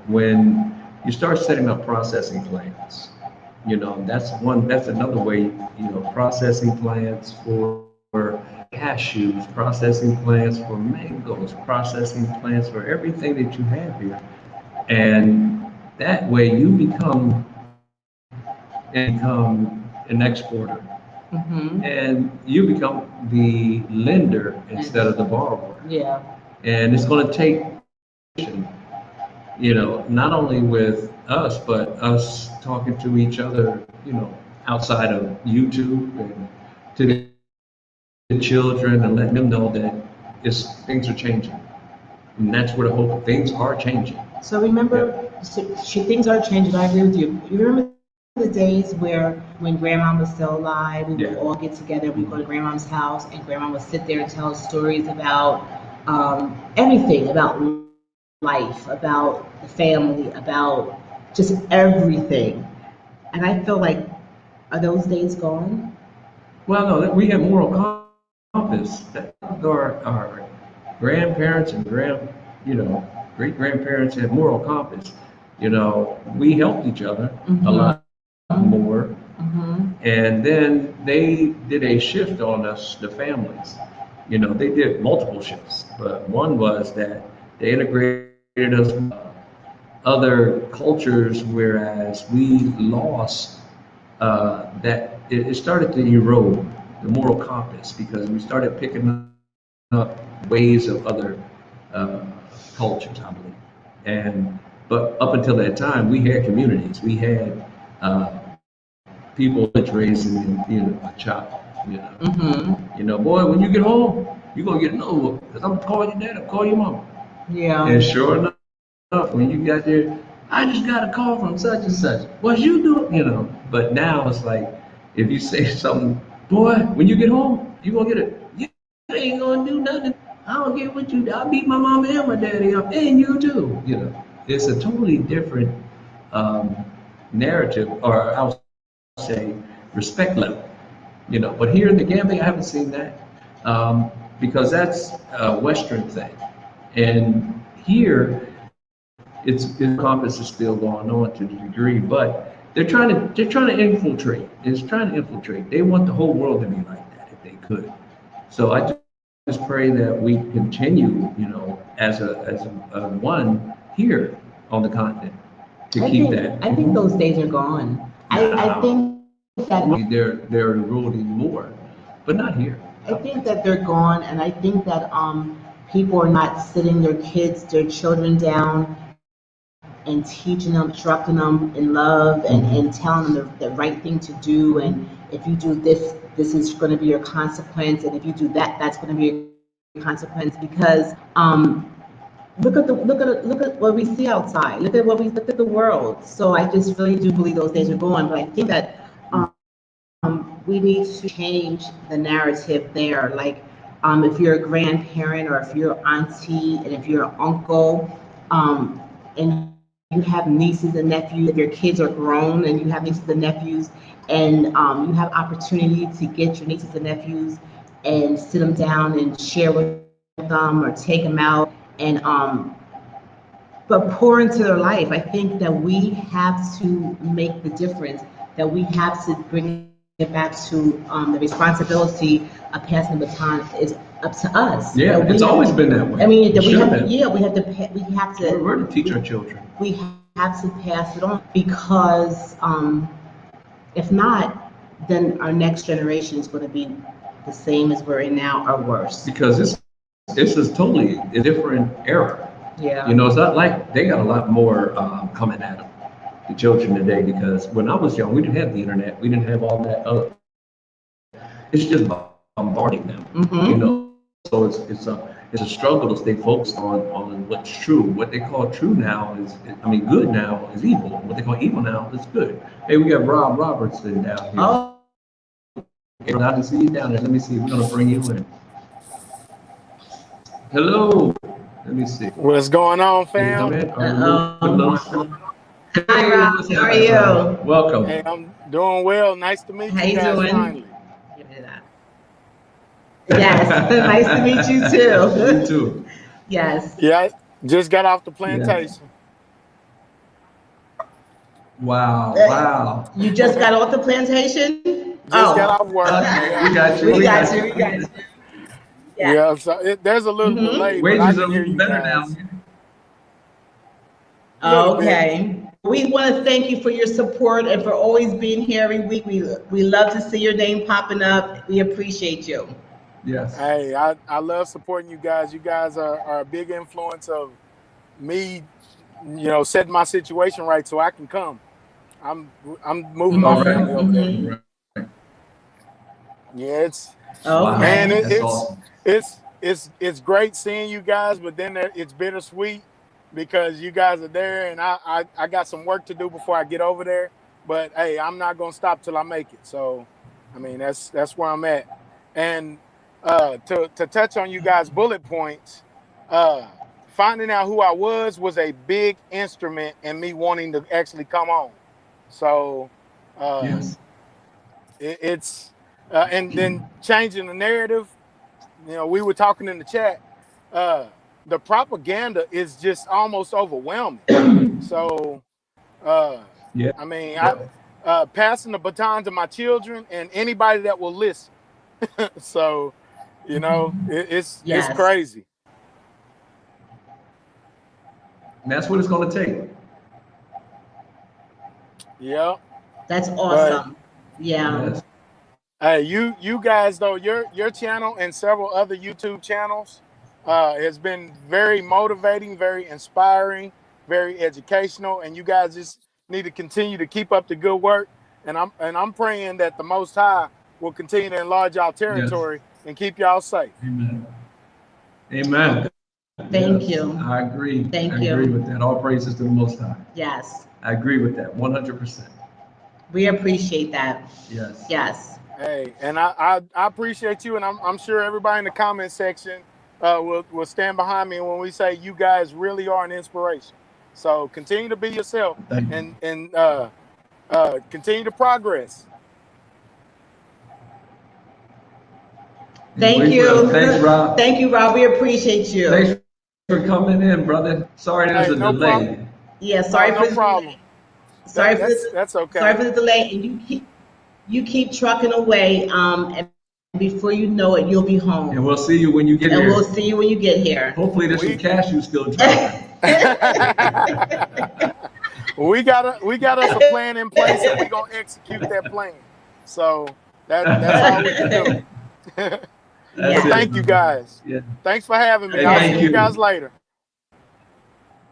when you start setting up processing plants, that's another way, processing plants for cashews, processing plants for mangoes, processing plants for everything that you have here. And that way you become an exporter. And you become the lender instead of the borrower. Yeah. And it's going to take, not only with us, but us talking to each other, outside of YouTube and to the children and letting them know that things are changing. And that's where the hope things are changing. So remember, things are changing. I agree with you. You remember the days when Grandma was still alive, we would all get together, we'd go to Grandma's house, and Grandma would sit there and tell us stories about everything, about life, about the family, about just everything. And I feel like, are those days gone? Well, no, we have moral compass. Our grandparents and great grandparents had moral compass. We helped each other a lot more. And then they did a shift on us, the families. They did multiple shifts, but one was that they integrated us with other cultures, whereas we lost that. It started to erode the moral compass because we started picking up ways of other cultures, I believe. But up until that time, we had communities. We had people raising, a child. Boy, when you get home, you're gonna get another one because I'm gonna call your dad, I'm call your mama. Yeah. And sure enough, when you got there, I just got a call from such and such. What you doing? But now it's like, if you say something, boy, when you get home, you gonna get it. You ain't gonna do nothing. I don't get what you do. I beat my mama and my daddy up, and you too. It's a totally different narrative, or I'll say respect level. But here in the Gambia, I haven't seen that because that's a Western thing, and here the compass is still going on to the degree, but they're trying to infiltrate. It's trying to infiltrate. They want the whole world to be like that if they could. So I just pray that we continue, as a one here on the continent to keep that. I think those days are gone. I think that they're eroding more, but not here. I think that they're gone, and I think that people are not sitting their children down and teaching them, instructing them in love, and telling them the right thing to do. And if you do this, this is going to be your consequence. And if you do that, that's going to be consequence because look at what we see outside. Look at the world. So I just really do believe those days are gone. But I think that we need to change the narrative there. Like if you're a grandparent or if you're an auntie and if you're an uncle, and you have nieces and nephews, if your kids are grown and you have nieces and nephews, and you have opportunity to get your nieces and nephews and sit them down and share with them or take them out and but pour into their life. I think that we have to make the difference, that we have to bring it back to the responsibility of passing the baton is up to us. Yeah, it's always been that way. I mean, we have to. We're to teach our children. We have to pass it on because if not, then our next generation is going to be the same as we're in now or worse. Because this is totally a different era. Yeah. You know, it's not like they got a lot more coming at them, the children today, because when I was young, we didn't have the internet. We didn't have all that. It's just bombarding them, you know. So it's a struggle to stay focused on what's true. What they call true now good now is evil. What they call evil now is good. Hey, we got Rob Robertson down here. Oh. Glad to see you down there. Let me see. We're gonna bring you in. Hello. Let me see. What's going on, fam? Hi, Rob. How are you? Welcome. Hey, I'm doing well. Nice to meet How you you guys doing? finally. Give me that. Yes, nice to meet you too. You too. Yes. Yeah, just got off the plantation. Wow. You just got off the plantation? Just got off work. Okay, we got you. We got you. Yeah, so there's a little delay, but I Wages are a can hear little you better guys. now. Okay. We want to thank you for your support and for always being here every week. We love to see your name popping up. We appreciate you. Yes. Hey, I love supporting you guys. You guys are a big influence of me, setting my situation right so I can come. I'm moving my family over there. Right. Yeah, it's Okay. man, That's awesome. it's great seeing you guys, but then it's bittersweet because you guys are there, and I got some work to do before I get over there. But hey, I'm not gonna stop till I make it. So, I mean, that's where I'm at. And to touch on you guys' bullet points, finding out who I was a big instrument in me wanting to actually come on. So, Yes. it's and then changing the narrative. We were talking in the chat. The propaganda is just almost overwhelming. So, Yeah. I mean, passing the baton to my children and anybody that will listen. So, it's crazy. And that's what it's going to take. Yeah. That's awesome. Yeah. Yes. Hey, you guys though, your channel and several other YouTube channels has been very motivating, very inspiring, very educational, and you guys just need to continue to keep up the good work. And I'm praying that the Most High will continue to enlarge our territory and keep y'all safe. Amen. Thank you. I agree. Thank I you. agree with that. All praises to the Most High. Yes. I agree with that 100%. We appreciate that. Yes. Yes. Hey, and I appreciate you, and I'm sure everybody in the comment section will stand behind me when we say you guys really are an inspiration. So continue to be yourself and continue to progress. Thank you. Thanks, Rob. Thank you, Rob. We appreciate you. Thanks for coming in, brother. Sorry there's a delay. Problem. Yeah, sorry for no problem. Sorry that's okay. Sorry for the delay, and you keep trucking away. And before you know it, you'll be home. And we'll see you when you get here. And we'll see you when you get here. Hopefully there's some cashews still dropping. we got us a plan in place, and we're gonna execute that plan. So that's all we can do. Thank you guys. Yeah. Thanks for having me. Hey, I'll see you guys later.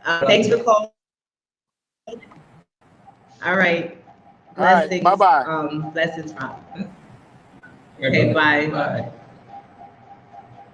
Thanks for calling. All right. Blessings. All right. Bye-bye. Blessings, Rob. Okay, bye. Bye.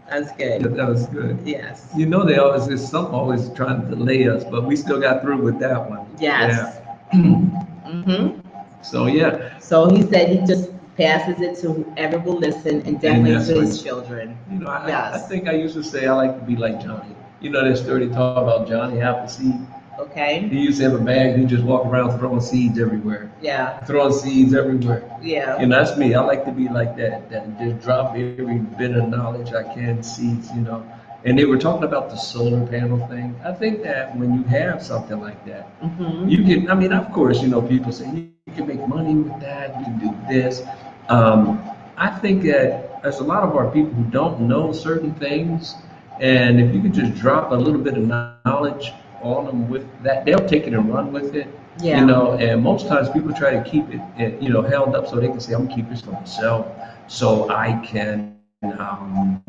That's Yeah, good. that was good. Yes. You know, they always there's some always trying to delay us, but we still got through with that one. Yes. Yeah. Mm-hmm. So yeah, So he said he just passes it to whoever will listen, and definitely that's to what his children. you know. I Yes. think I used to say I like to be like Johnny. You know that story they talk about Johnny Appleseed. Okay. He used to have a bag. He just walk around throwing seeds everywhere. Yeah. Throwing seeds everywhere. Yeah. You know, that's me. I like to be like that. That just drop every bit of knowledge I can, seeds. You know. And they were talking about the solar panel thing. I think that when you have something like that, Mm-hmm. you can. I mean, of course, you know, people say you can make money with that. You can do this. I think that there's a lot of our people who don't know certain things, and if you could just drop a little bit of knowledge on them with that, they'll take it and run with it. Yeah. You know, and most times people try to keep it, you know, held up so they can say, "I'm gonna keep this for myself, so I can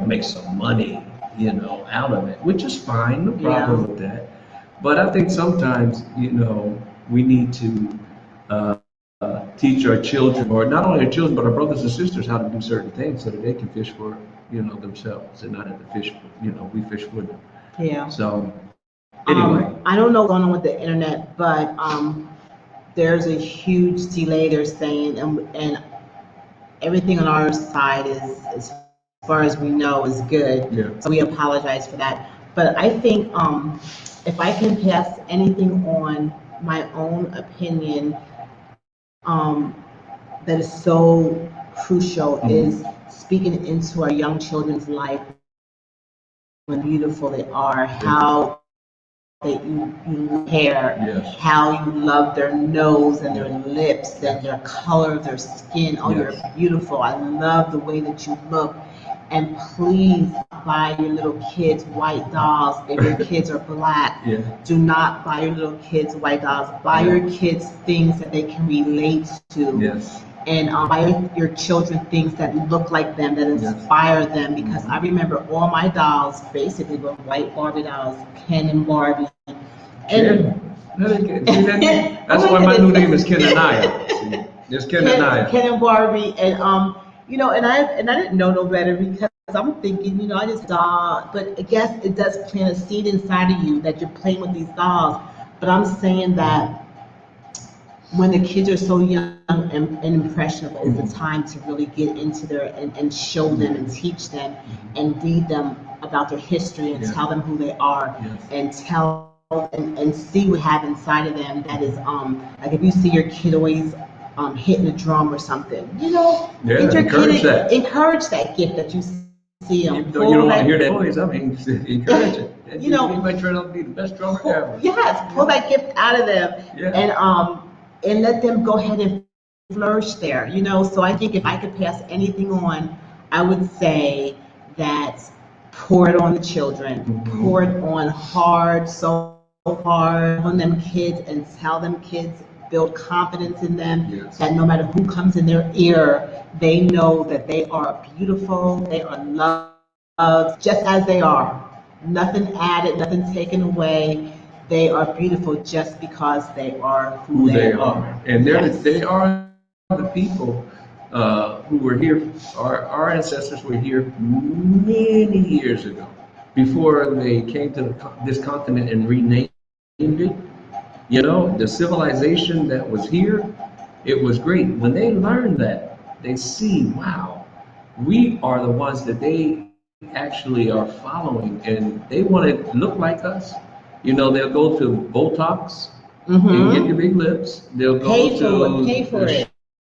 make some money, you know, out of it," which is fine, no problem with that. But I think sometimes, you know, we need to teach our children, or not only our children, but our brothers and sisters, how to do certain things so that they can fish for, you know, themselves and not have to fish for, you know, we fish for them. Yeah. So anyway, I don't know what's going on with the internet, but there's a huge delay. They're saying, and everything on our side is, as far as we know, is good. yeah, So we apologize for that. But I think if I can pass anything on, my own opinion, that is so crucial is speaking into our young children's life, when beautiful they are, how that you hair, yes, how you love their nose and their lips and their color of their skin. Oh, yes, you're beautiful. I love the way that you look. And please buy your little kids white dolls if your kids are black. yeah, Do not buy your little kids white dolls. Buy your kids things that they can relate to. yes, And buy your children things that look like them, that inspire them. Because I remember all my dolls basically were white Barbie dolls, Ken and Barbie. And that's why my new name is Kenaniah. See, there's Kenaniah. Ken and Barbie, and you know, and I didn't know no better, because I'm thinking, you know, I just but I guess it does plant a seed inside of you that you're playing with these dolls. But I'm saying that when the kids are so young and impressionable, is the time to really get into their and show them and teach them and read them about their history and tell them who they are and tell and see what have inside of them that is like if you see your kid always hitting a drum or something, you know, get your encourage kid that. Encourage that gift that you see them. You don't want to hear that noise. I mean, encourage it. You know, he might turn out to be the best drummer ever. Yes, pull that gift out of them, and let them go ahead and flourish there. You know, so I think if I could pass anything on, I would say that pour it on the children, pour it on hard, so hard on them kids, and tell them kids, build confidence in them, that no matter who comes in their ear, they know that they are beautiful, they are loved just as they are. Nothing added, nothing taken away. They are beautiful just because they are who they are. And they are the people who were here. Our ancestors were here many years ago, before they came to this continent and renamed it. You know, the civilization that was here, it was great. When they learned that, they see, wow, we are the ones that they actually are following, and they want to look like us. You know, they'll go to Botox and get the big lips. They'll go pay for it.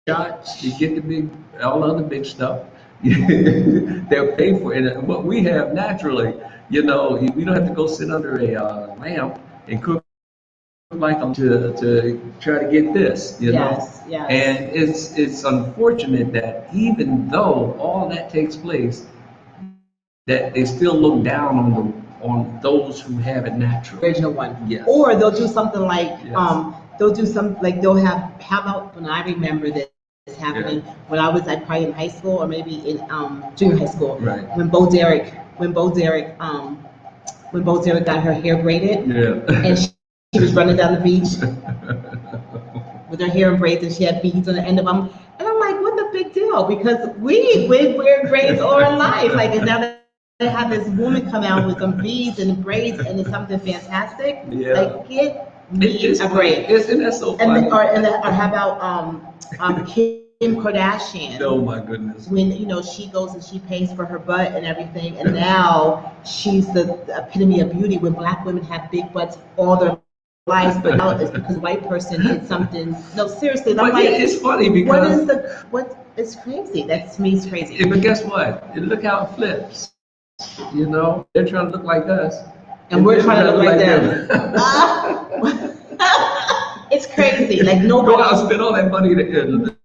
Shots, you get the big, all other big stuff. They'll pay for it. And what we have naturally, you know, we don't have to go sit under a lamp and cook like them to try to get this, you know. Yes. And it's unfortunate that even though all that takes place, that they still look down on those who have it naturally. Original one. Yes. Or they'll do something like they'll have, how about, when I remember this happening when I was probably in high school, or maybe in junior high school. Right. When Bo Derek got her hair braided. Yeah. And she was running down the beach with her hair in braids, and she had beads on the end of them. And I'm like, what the big deal? Because we wear braids all our life. Like, and now have this woman come out with some beads and braids and it's something fantastic. Yeah. Like, get me a braid. Isn't that so And funny? then, or how about Kim Kardashian? Oh my goodness. When she goes and she pays for her butt and everything, and now she's the epitome of beauty. When black women have big butts all their lives, but now it's because a white person did something. No, seriously, I'm like, it's funny because it's crazy. That to me is crazy. But guess what? Look how it flips. They're trying to look like us, and we're trying to look like them. It's crazy. Like nobody. Go out and spend all that money to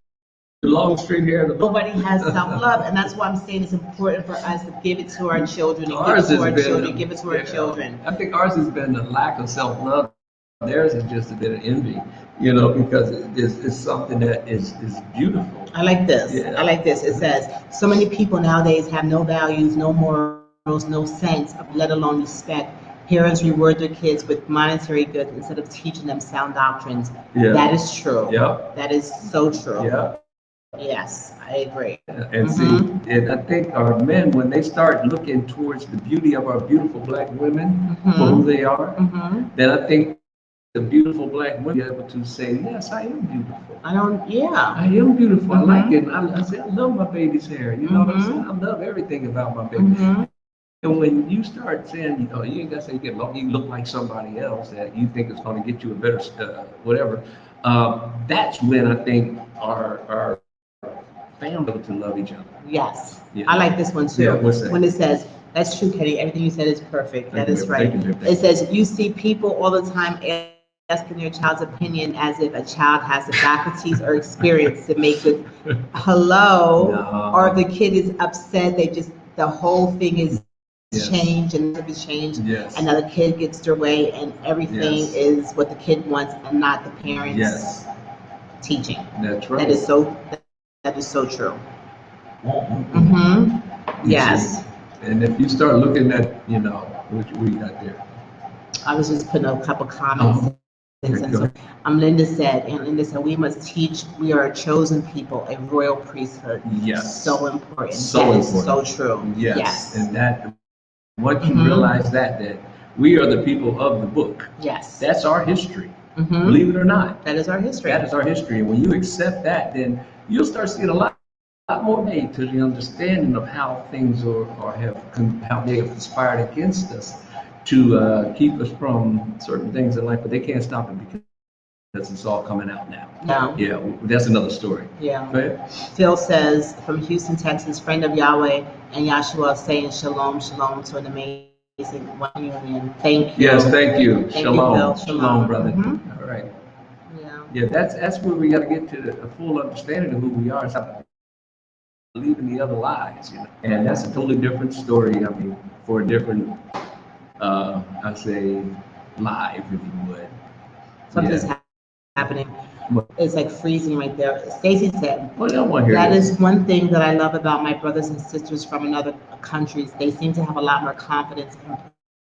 long straight hair. Nobody has self-love, and that's why I'm saying it's important for us to give it to our children, and give it to our children. I think ours has been a lack of self-love. Theirs is just a bit of envy, because it's something that is beautiful. I like this. Yeah. I like this. It says, so many people nowadays have no values, no morals, no sense of, let alone respect. Parents reward their kids with monetary goods instead of teaching them sound doctrines. Yeah. That is true. Yeah. That is so true. Yeah. Yes, I agree. And see, and I think our men, when they start looking towards the beauty of our beautiful black women for who they are, then I think the beautiful black women be able to say, yes, I am beautiful. I am beautiful. I like it. I say, I love my baby's hair. You know what I'm saying? I love everything about my baby. And when you start saying, you ain't got to say you look like somebody else that you think is going to get you a better whatever, that's when I think our family to love each other. Yes. I like this one too. Yeah, what's that? When it says, that's true, Kenny, everything you said is perfect. That is right. Thank you. It says, you see people all the time asking their child's opinion as if a child has the faculties or experience to make it or the kid is upset, the whole thing is changed and it's changed. Yes. Another kid gets their way and everything is what the kid wants and not the parents teaching. That's right. That is so true. Yes. And if you start looking at, what we got there. I was just putting a couple comments. Linda said, we must teach, we are a chosen people, a royal priesthood. Yes. So important. So important. So true. Yes. And that, once you realize that we are the people of the book. Yes. That's our history. Believe it or not. That is our history. That is our history. And when you accept that, then you'll start seeing a lot more made to the understanding of how things how they have conspired against us to keep us from certain things in life, but they can't stop it because it's all coming out now. Yeah, that's another story. Yeah. Go ahead. Phil says, from Houston, Texas, friend of Yahweh and Yahshua, saying shalom, shalom to an amazing one union. Thank you. Yes, thank you. Thank Shalom. you, Phil. Shalom, brother. All right. Yeah, that's where we got to get to a full understanding of who we are. Stop believing the other lies, And that's a totally different story. I mean, for a different, I say, live, if you would. Something's happening. It's like freezing right there. Stacy said, that is one thing that I love about my brothers and sisters from other countries. They seem to have a lot more confidence and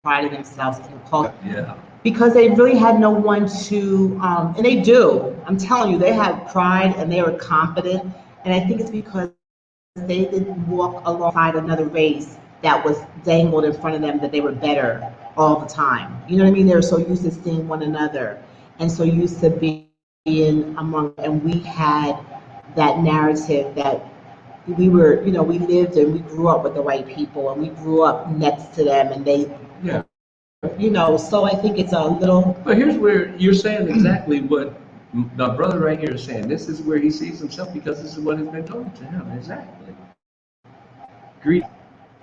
pride in themselves and culture. Yeah. Because they really had no one to, and they do. I'm telling you, they had pride and they were confident. And I think it's because they didn't walk alongside another race that was dangled in front of them that they were better all the time. You know what I mean? They were so used to seeing one another and so used to being among, and we had that narrative that we were, we lived and we grew up with the white people and we grew up next to them and they, so I think it's a little. But here's where you're saying exactly what the brother right here is saying. This is where he sees himself because this is what has been told to him. Exactly. Greet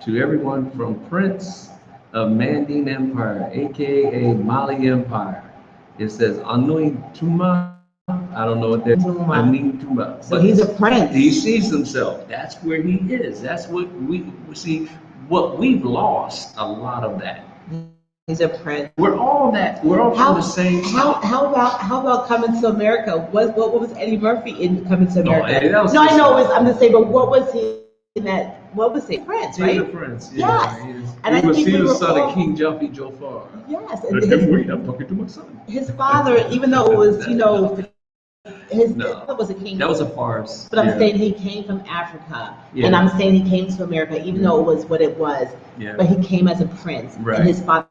to everyone from Prince of Manding Empire, aka Mali Empire. It says Anui Tuma. I don't know what that is. Anui Tuma. So he's a prince. He sees himself. That's where he is. That's what we see. What we've lost a lot of that. He's a prince. We're all that. We're all from the same. How about Coming to America? What was Eddie Murphy in Coming to America? No, I know. I'm just saying, but what was he in that? What was he? Prince, right? He's a prince. Yeah, yes. He was son of King Jumpy Jofar. Yes. I'm talking to my son. His father, even though it was his No. father was a king. That was a farce. But I'm Yeah. saying he came from Africa, Yeah. and I'm saying he came to America, even though it was what it was. Yeah. But he came as a prince, Right. and his father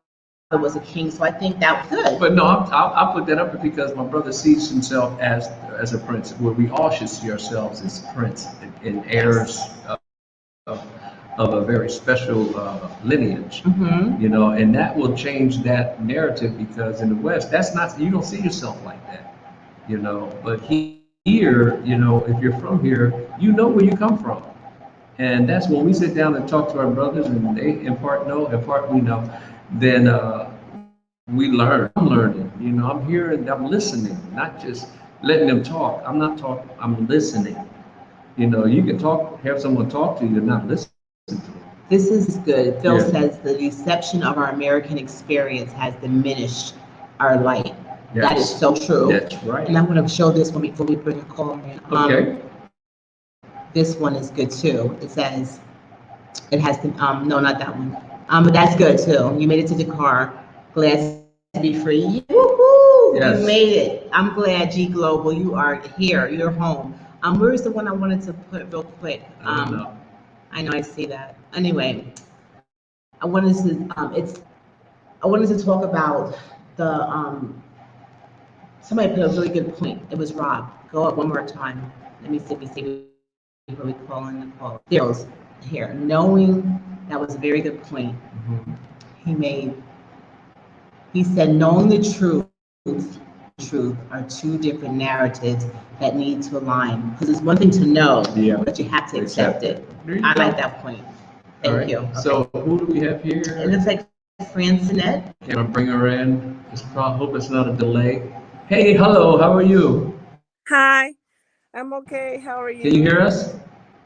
was a king. So I think that was good. But no, I'll put that up because my brother sees himself as a prince. Where we all should see ourselves as prince and heirs of a very special lineage. Mm-hmm. You know, and that will change that narrative because in the West, that's not, you don't see yourself like that. You know, but here, you know, if you're from here, you know where you come from. And that's when we sit down and talk to our brothers and they in part know, in part we know, then we learn. I'm learning, you know, I'm here and I'm listening, not just letting them talk. I'm not talking, I'm listening. You know, you can talk, have someone talk to you and not listen to them. This is good. Phil Yeah. says the deception of our American experience has diminished our light. That is Yes. so true. That's right. And I'm going to show this one before we bring a caller in. Okay. This one is good too. It says, it has the, no, not that one. But that's good too. You made it to the car. Glad to be free. Woohoo! Yes. You made it. I'm glad, G Global. You are here. You're home. Where's the one I wanted to put real quick? I don't know. I know I see that. Anyway, I wanted to talk about the somebody put a really good point. It was Rob. Go up one more time. Let me see before we call in the call. There it goes. Here. Knowing, that was a very good point Mhm. he made. He said knowing the truth are two different narratives that need to align. Because it's one thing to know, Yeah. but you have to accept it. There you I go. like that point. All Thank right. you. Okay. So who do we have here? It looks like Francinette. Can I bring her in? Hope it's not a delay. Hey, hello, how are you? Hi, I'm okay. How are you? Can you hear us?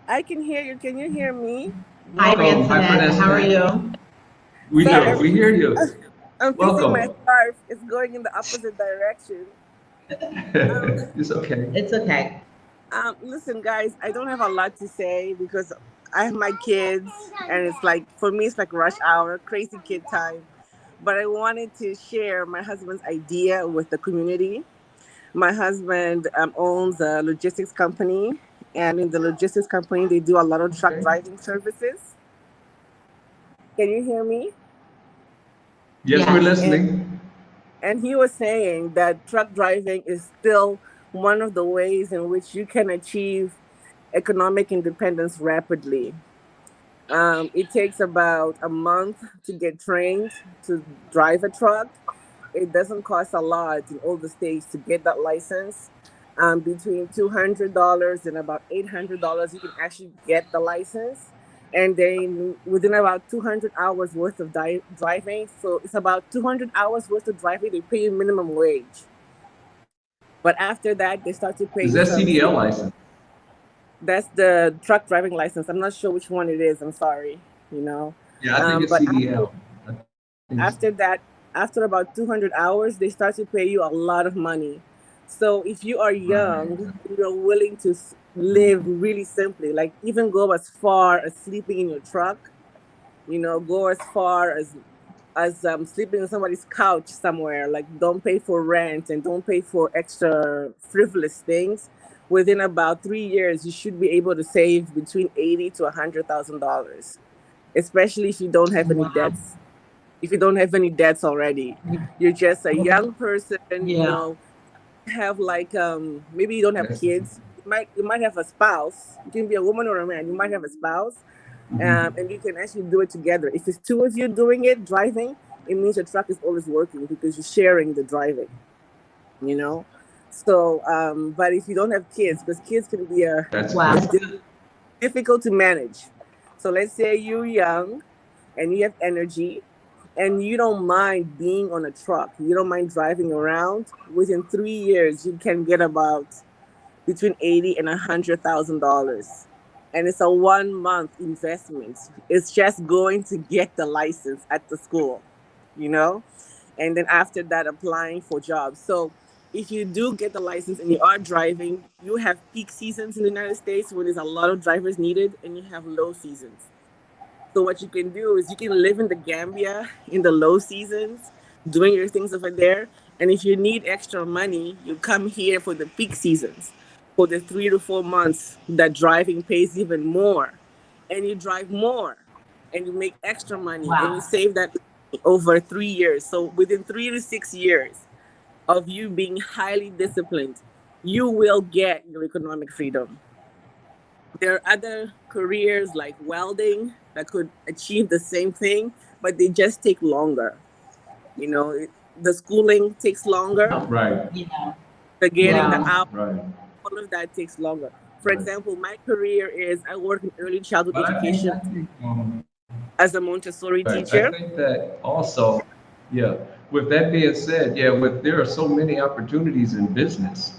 I can hear you. Can you hear me? Hi, Welcome. Hi, Francinette. How are Francinette. you? We Sorry, do. We hear you. I'm fixing my Welcome. scarf. It's going in the opposite direction. It's okay. It's okay. Listen, guys, I don't have a lot to say because I have my kids, and it's like for me, it's like rush hour, crazy kid time. But I wanted to share my husband's idea with the community. My husband owns a logistics company, and in the logistics company, they do a lot of truck Okay. driving services. Can you hear me? Yes, Yes. we're And listening. and he was saying that truck driving is still one of the ways in which you can achieve economic independence rapidly. It takes about a month to get trained to drive a truck. It doesn't cost a lot in all the states to get that license. Between $200 and about $800, you can actually get the license. And then within about 200 hours worth of driving, so it's about 200 hours worth of driving, they pay you minimum wage. But after that, they start to pay Is you that some. CDL license? That's the truck driving license. I'm not sure which one it is. I'm sorry, you know. Yeah, I think it's But after CDL. I think it's- after that, after about 200 hours, they start to pay you a lot of money. So if you are young, Right. you're willing to live really simply, like even go as far as sleeping in your truck, go as far as sleeping on somebody's couch somewhere. Like don't pay for rent and don't pay for extra frivolous things. Within about 3 years, you should be able to save between $80,000 to $100,000, especially if you don't have any Wow. debts. If you don't have any debts already, you're just a young person. Yeah. Have like maybe you don't have That's, kids. You might have a spouse. You can be a woman or a man. You might have a spouse, mhm. and you can actually do it together. If it's two of you doing it, driving, it means your truck is always working because you're sharing the driving. You know, so but if you don't have kids, because kids can be That's Wow. good. difficult to manage. So let's say you're young and you have energy and you don't mind being on a truck, you don't mind driving around. Within 3 years, you can get about between 80 and $100,000, and it's a 1 month investment. It's just going to get the license at the school, you know, and then after that, applying for jobs. So if you do get the license and you are driving, you have peak seasons in the United States where there's a lot of drivers needed, and you have low seasons. So what you can do is you can live in the Gambia in the low seasons, doing your things over there, And if you need extra money, you come here for the peak seasons, for the 3 to 4 months that driving pays even more. And you drive more and you make extra money and you Wow. save that over 3 years. So within 3 to 6 years of you being highly disciplined, you will get your economic freedom. There are other careers like welding that could achieve the same thing, but they just take longer. You know, the schooling takes longer, Right, Yeah. the getting the Yeah. out, right, all of that takes longer. For right. example, my career is I work in early childhood But education as a Montessori right. I teacher. think that also, yeah, with that being said, yeah, there are so many opportunities in business.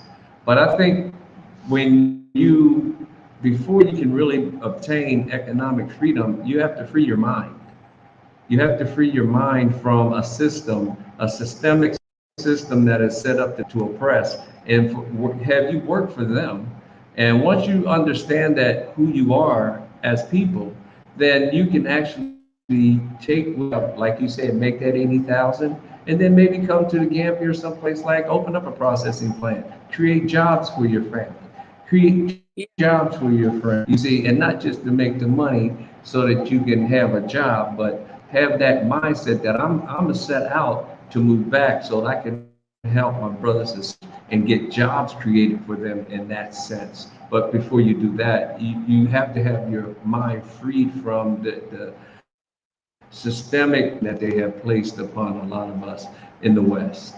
But I think when before you can really obtain economic freedom, you have to free your mind. You have to free your mind from a systemic system that is set up to oppress, and have you work for them. And once you understand that who you are as people, then you can actually take, like you said, make that 80,000, and then maybe come to the Gambia or someplace, like open up a processing plant, create jobs for your family, create jobs for your friends. You see, and not just to make the money so that you can have a job, but have that mindset that I'm set out to move back so that I can help my brothers and sisters and get jobs created for them in that sense. But before you do that, you have to have your mind freed from the systemic that they have placed upon a lot of us in the West.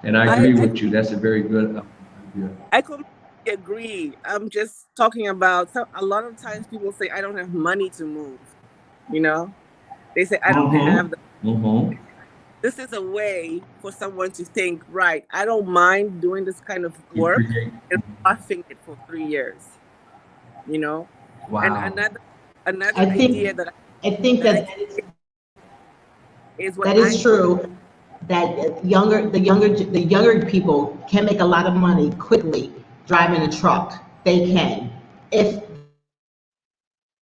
And I I, agree I, with you. That's a very good idea. I completely agree. I'm just talking about, so a lot of times people say, I don't have money to move. You know, they say, I don't have the, Mm-hmm. Mm-hmm. this is a way for someone to think, right, I don't mind doing this kind of You work create. and roughing it for 3 years, you know? And Wow. another I idea think I think that I that think is what that I is put. true. That the younger people can make a lot of money quickly driving a truck. They can if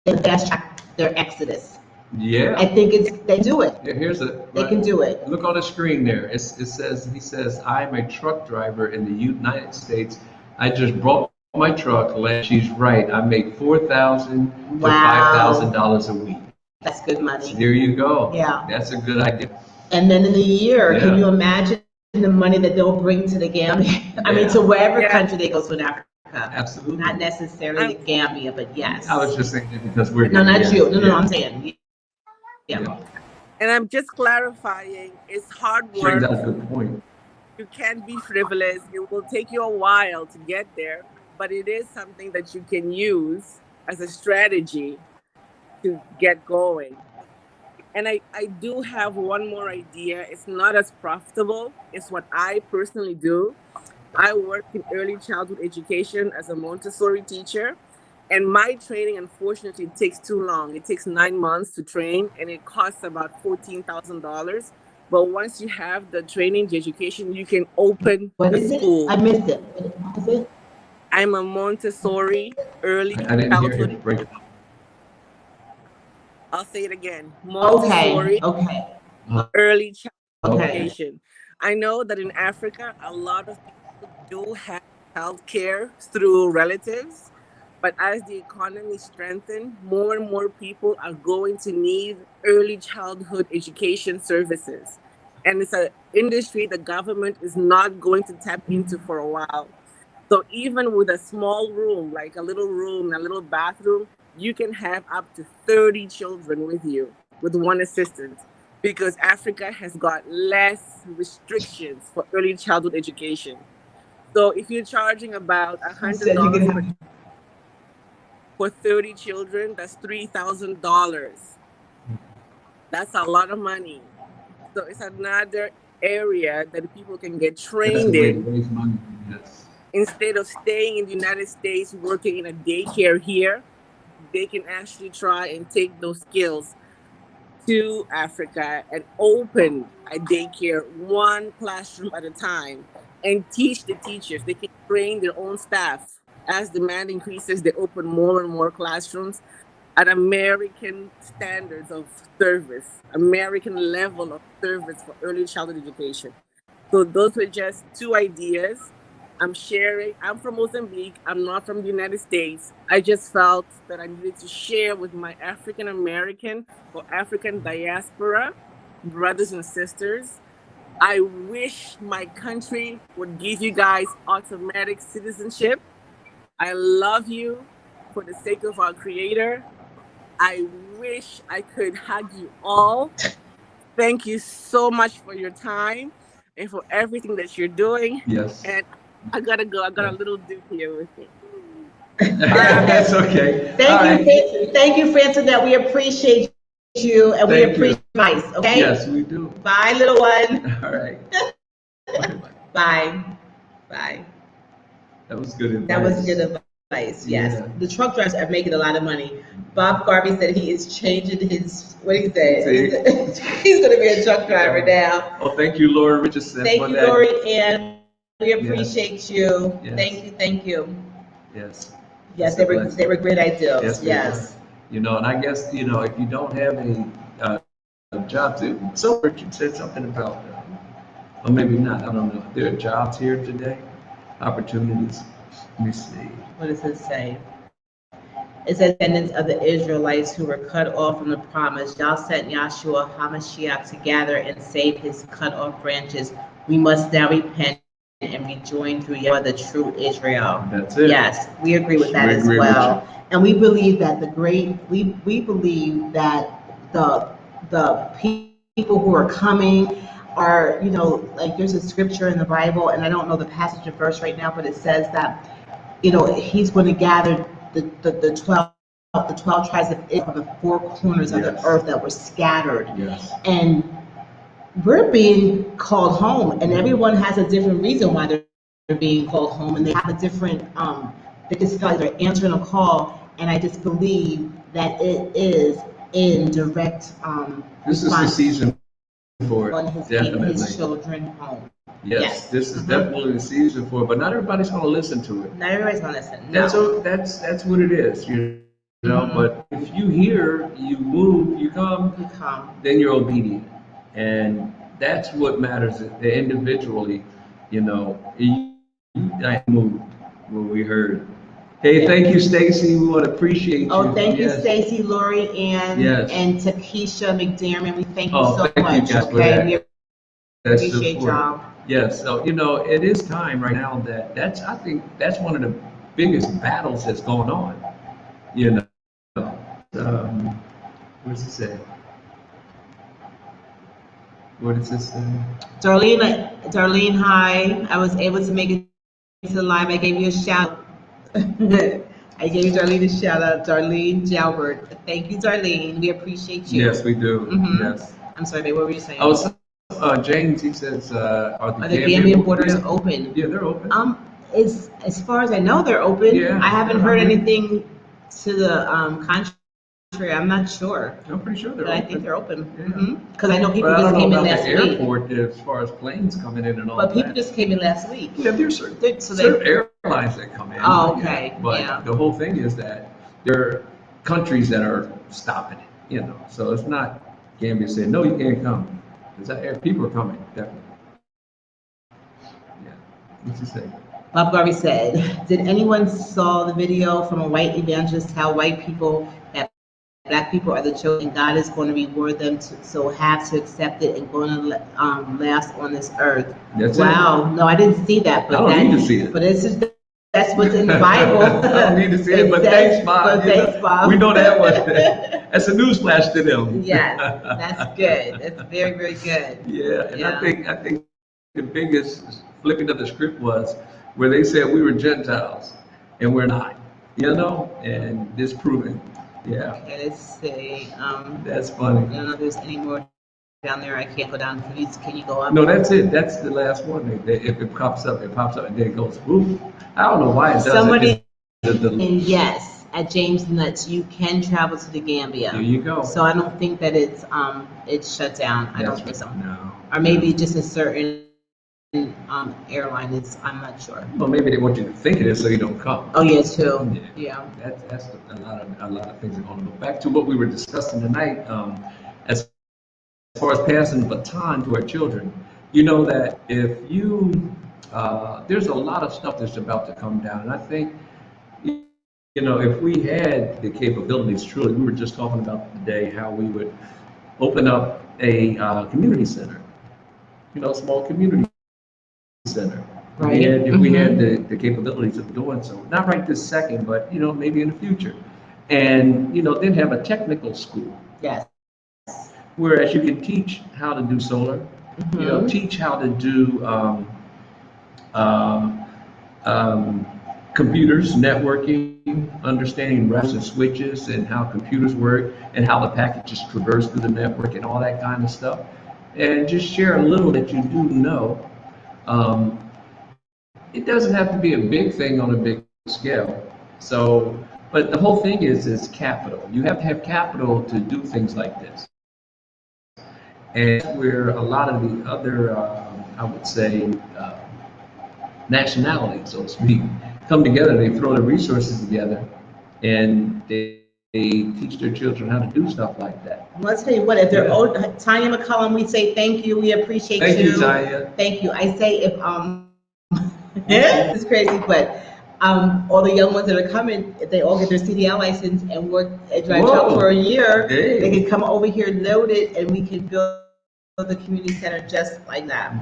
they fast track their exodus. I Yeah. think they do it. Yeah, here's a They right. can do it. Look on the screen there. It says he says I'm a truck driver in the United States. I just brought my truck. She's right. I make $4,000 to Wow, $5,000 a week. that's good So money. there you go. Yeah. That's a good idea. And then in a year, can you Yeah. imagine the money that they'll bring to the Gambia? I mean, to Yeah. wherever Yeah, country they go to in Africa. Not Absolutely. necessarily I'm the Gambia, but I was yes. just saying that because we're No, here. not Yeah. you. No, no, no, Yeah. I'm saying, yeah. Yeah. and I'm just clarifying. It's hard She brings work. out a good point. You can't be frivolous. It will take you a while to get there, but it is something that you can use as a strategy to get going. And I do have one more idea. It's not as profitable. It's what I personally do. I work in early childhood education as a Montessori teacher. And my training, unfortunately, takes too long. It takes 9 months to train and it costs about $14,000. But once you have the training, the education, you can open What a is it? I school. missed it. What is it? I'm a Montessori early I didn't hear childhood. it break. I'll say it again, Okay, Montessori okay, early childhood Okay. okay. education. I know that in Africa, a lot of people do have childcare through relatives, but as the economy strengthens, more and more people are going to need early childhood education services. And it's an industry the government is not going to tap into for a while. So even with a small room, like a little room, a little bathroom, you can have up to 30 children with you with one assistant because Africa has got less restrictions for early childhood education. So if you're charging about a Who hundred said you dollars can per have? for 30 children, that's $3,000. That's a lot of money. So it's another area that people can get That's a trained way to in raise money. Yes. instead of staying in the United States working in a daycare here. They can actually try and take those skills to Africa and open a daycare one classroom at a time and teach the teachers. They can train their own staff. As demand increases, they open more and more classrooms at American standards of service, American level of service for early childhood education. So those were just two ideas I'm sharing. I'm from Mozambique. I'm not from the United States. I just felt that I needed to share with my African American or African diaspora brothers and sisters. I wish my country would give you guys automatic citizenship. I love you for the sake of our Creator. I wish I could hug you all. Thank you so much for your time and for everything that you're doing. Yes. And I gotta go. I got a little dude here with me. That's okay. Thank you, Antoinette. We appreciate you, and we appreciate advice. Okay. Yes, we do. Bye, little one. All right. Bye. Bye. That was good advice. That was good advice. Yes. Yeah. The truck drivers are making a lot of money. Bob Garvey said he is changing his. What did he say? He's going to be a truck driver now. Oh, thank you, Laura Richardson. Thank you, Lori, and we appreciate you. Yes. Thank you. Yes. Yes, they were great ideas. Yes. You know, and I guess, you know, if you don't have a job to, so Richard said something about, or maybe not, I don't know. There are jobs here today, opportunities. Let me see. What does it say? It says, descendants of the Israelites who were cut off from the promise, Yah sent Yahshua HaMashiach to gather and save his cut off branches. We must now repent and rejoin through Yahweh, the true Israel. That's it. Yes, we agree with that as well. And we believe that we believe that the people who are coming are, you know, like there's a scripture in the Bible, and I don't know the passage of verse right now, but it says that, you know, he's going to gather the 12 tribes of Israel from the four corners of the earth that were scattered. Yes. And we're being called home, and everyone has a different reason why they're being called home, and they have a different, they just feel like they're answering a call, and I just believe that it is in direct this is the season for it, definitely. His children home. Yes, this is definitely the season for it, but not everybody's going to listen to it. Not everybody's going to listen. No. So that's what it is, you know. But if you hear, you move, you come, then you're obedient, and that's what matters. Individually, you know, I moved when we heard. Hey, thank you, Stacy. We want to appreciate you. Oh, thank you, Stacy, Lori, and Takesha McDermott. We thank you so much. You guys for that. We appreciate y'all. Yes, so you know, it is time right now I think that's one of the biggest battles that's going on. You know, what does it say? What does it say? Darlene, hi. I was able to make it to the live. I gave you a shout. I gave Darlene a shout out, Darlene Jalbert. Thank you, Darlene. We appreciate you. Yes, we do. Yes. I'm sorry, babe, what were you saying? James, he says, are the Gambia borders open? Yeah, they're open. As far as I know, they're open. Yeah, I haven't heard anything to the contrary. I'm not sure. I'm pretty sure they're open. I think they're open. Because I know people just came in last week. Airport, as far as planes coming in and all. But people just came in last week. Yeah, there's certain airlines that come in. Oh, okay. Yeah. But the whole thing is that there are countries that are stopping it. You know, so it's not Gambia saying no, you can't come. People are coming, definitely. Yeah. What's he say? Bob Garvey said, did anyone saw the video from a white evangelist tell white people that black people are the chosen and God is going to reward them, so have to accept it and going to last on this earth? Wow. No, I didn't see that. But I don't need to see it. But that's what's in the Bible. I don't need to see it, but thanks, Bob. We don't have one. That's a newsflash to them. Yes, that's good. That's very, very good. Yeah, and I think the biggest flipping of the script was where they said we were Gentiles and we're not, you know, and disproving. Yeah. Okay, let's see. That's funny. I don't know if there's any more down there. I can't go down. Please, can you go up? No, that's it. That's the last one. If it pops up, and then it goes, whoop. I don't know why it does Somebody, and yes, at James Nuts, you can travel to the Gambia. There you go. So I don't think that it's shut down. I don't think so. No. Or maybe just a certain airline is. I'm not sure. Well, maybe they want you to think it is so you don't come. Oh yeah, too. Yeah. That's a lot of things are going to go back to what we were discussing tonight. As far as passing the baton to our children, You know that if you, there's a lot of stuff that's about to come down, and I think, you know, if we had the capabilities, truly, we were just talking about today how we would open up a community center, you know, small community center. Right. If we had the capabilities of doing so, not right this second, but, you know, maybe in the future. And, you know, then have a technical school. Yes. Whereas you can teach how to do solar, you know, teach how to do um, um, computers, networking, understanding routers and switches and how computers work and how the packages traverse through the network and all that kind of stuff. And just share a little that you do know. It doesn't have to be a big thing on a big scale. So, but the whole thing is capital. You have to have capital to do things like this. And that's where a lot of the other, I would say, nationalities, so to speak, come together. They throw their resources together, and they teach their children how to do stuff like that. Well, I'll tell you what, if they're old, Tanya McCollum, we say thank you, we appreciate you. Thank you, Tanya. Thank you. I say if it's crazy, but all the young ones that are coming, if they all get their CDL license and work at drive truck for a year, they can come over here loaded, and we can build the community center just like that.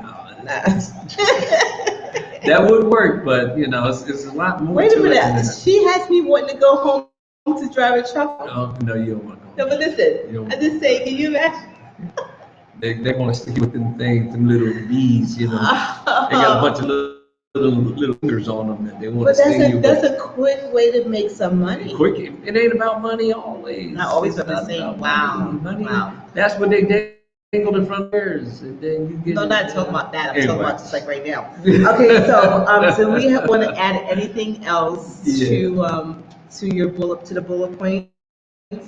That would work, but you know, it's a lot more. Wait a minute, she has me wanting to go home to drive a truck. Oh, no, you don't want to go. No, but listen, I just say, can you imagine? They want to stick you with them things, them little bees, you know. They got a bunch of little fingers on them that they want to sting you with. That's a quick way to make some money. Quick, it ain't about money always. Not always about saying, wow. That's what they dangle the front ears, and then you get. No, not talking about that. I'm talking about just like right now. Okay, so we want to add anything else to your to the bullet point?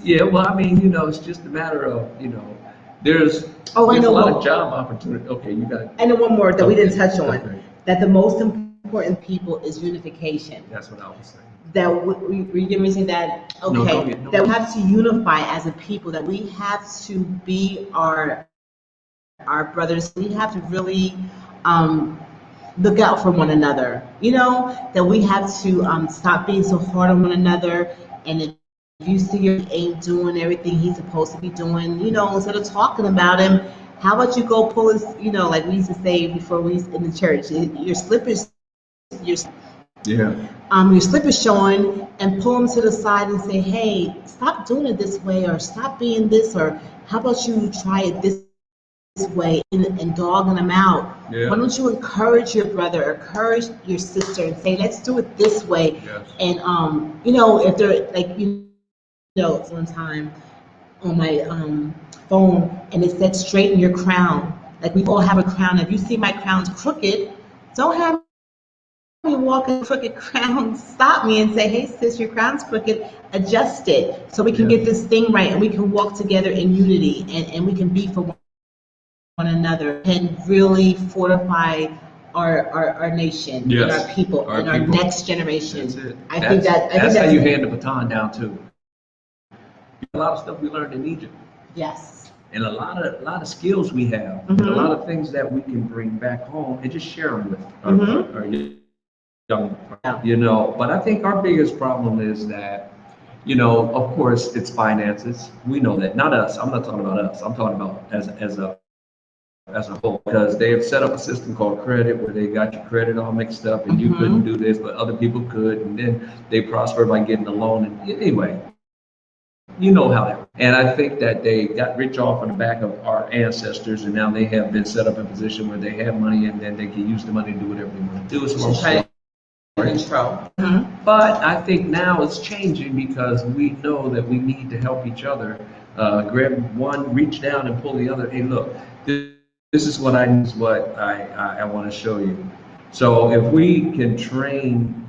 Yeah, well, I mean, you know, it's just a matter of, you know, there's a lot of job opportunity. Okay, you got. I know one more that we didn't touch on. Okay. That the most important people is unification. That's what I was saying. That we give me say that that we have to unify as a people. That we have to be our brothers. We have to really look out for one another. You know, that we have to stop being so hard on one another. And if you see your ain't doing everything he's supposed to be doing, you know, instead of talking about him, how about you go pull his, you know, like we used to say before we used in the church, your slippers, your slippers showing, and pull him to the side and say, hey, stop doing it this way, or stop being this, or how about you try it this way, and dogging them out. Yeah. Why don't you encourage your brother, encourage your sister, and say, let's do it this way. Yes. And you know, if they're like, you know, one time on my phone, and it said straighten your crown. Like, we all have a crown. If you see my crown's crooked, don't have me walk a crooked crown. Stop me and say, hey sis, your crown's crooked, adjust it so we can get this thing right, and we can walk together in unity, and we can be for one another, and really fortify our nation, and our people, and our next generation. That's it. I think that's how you hand the baton down too. A lot of stuff we learned in Egypt. Yes. And a lot of skills we have, and a lot of things that we can bring back home and just share them with our young, you know. But I think our biggest problem is that, you know, of course, it's finances. We know that. Not us. I'm not talking about us. I'm talking about as a whole, because they have set up a system called credit, where they got your credit all mixed up, and you couldn't do this, but other people could, and then they prosper by getting a loan. And anyway, you know how that works. And I think that they got rich off on the back of our ancestors, and now they have been set up in a position where they have money, and then they can use the money to do whatever they want to do. It's a long story. But I think now it's changing, because we know that we need to help each other. Grab one, reach down, and pull the other. Hey, look, this is what I need, is what I want to show you. So if we can train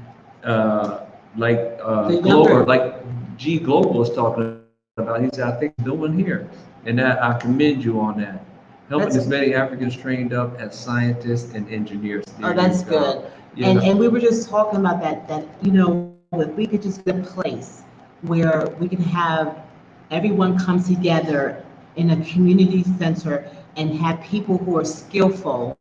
like Global, like G Global is talking about, he said, I think doing here, and that I commend you on that. Helping as many Africans trained up as scientists and engineers. Oh, that's good. And we were just talking about that, you know, if we could just get a place where we can have everyone come together in a community center and have people who are skillful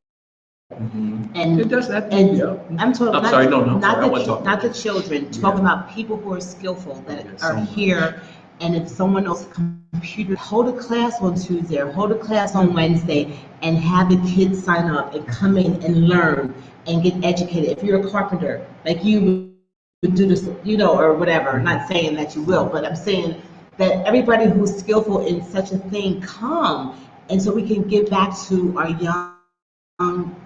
And It does that. and Yeah. I'm talking. I'm sorry. No, not sorry. I wasn't the talking not about the children. Yeah. Talking about people who are skillful that Yeah, are so much. here. And if someone else's computer, hold a class on Tuesday or hold a class on Wednesday, and have the kids sign up and come in and learn and get educated. If you're a carpenter, like you would do this, or whatever. I'm not saying that you will, but I'm saying that everybody who's skillful in such a thing come, and so we can give back to our young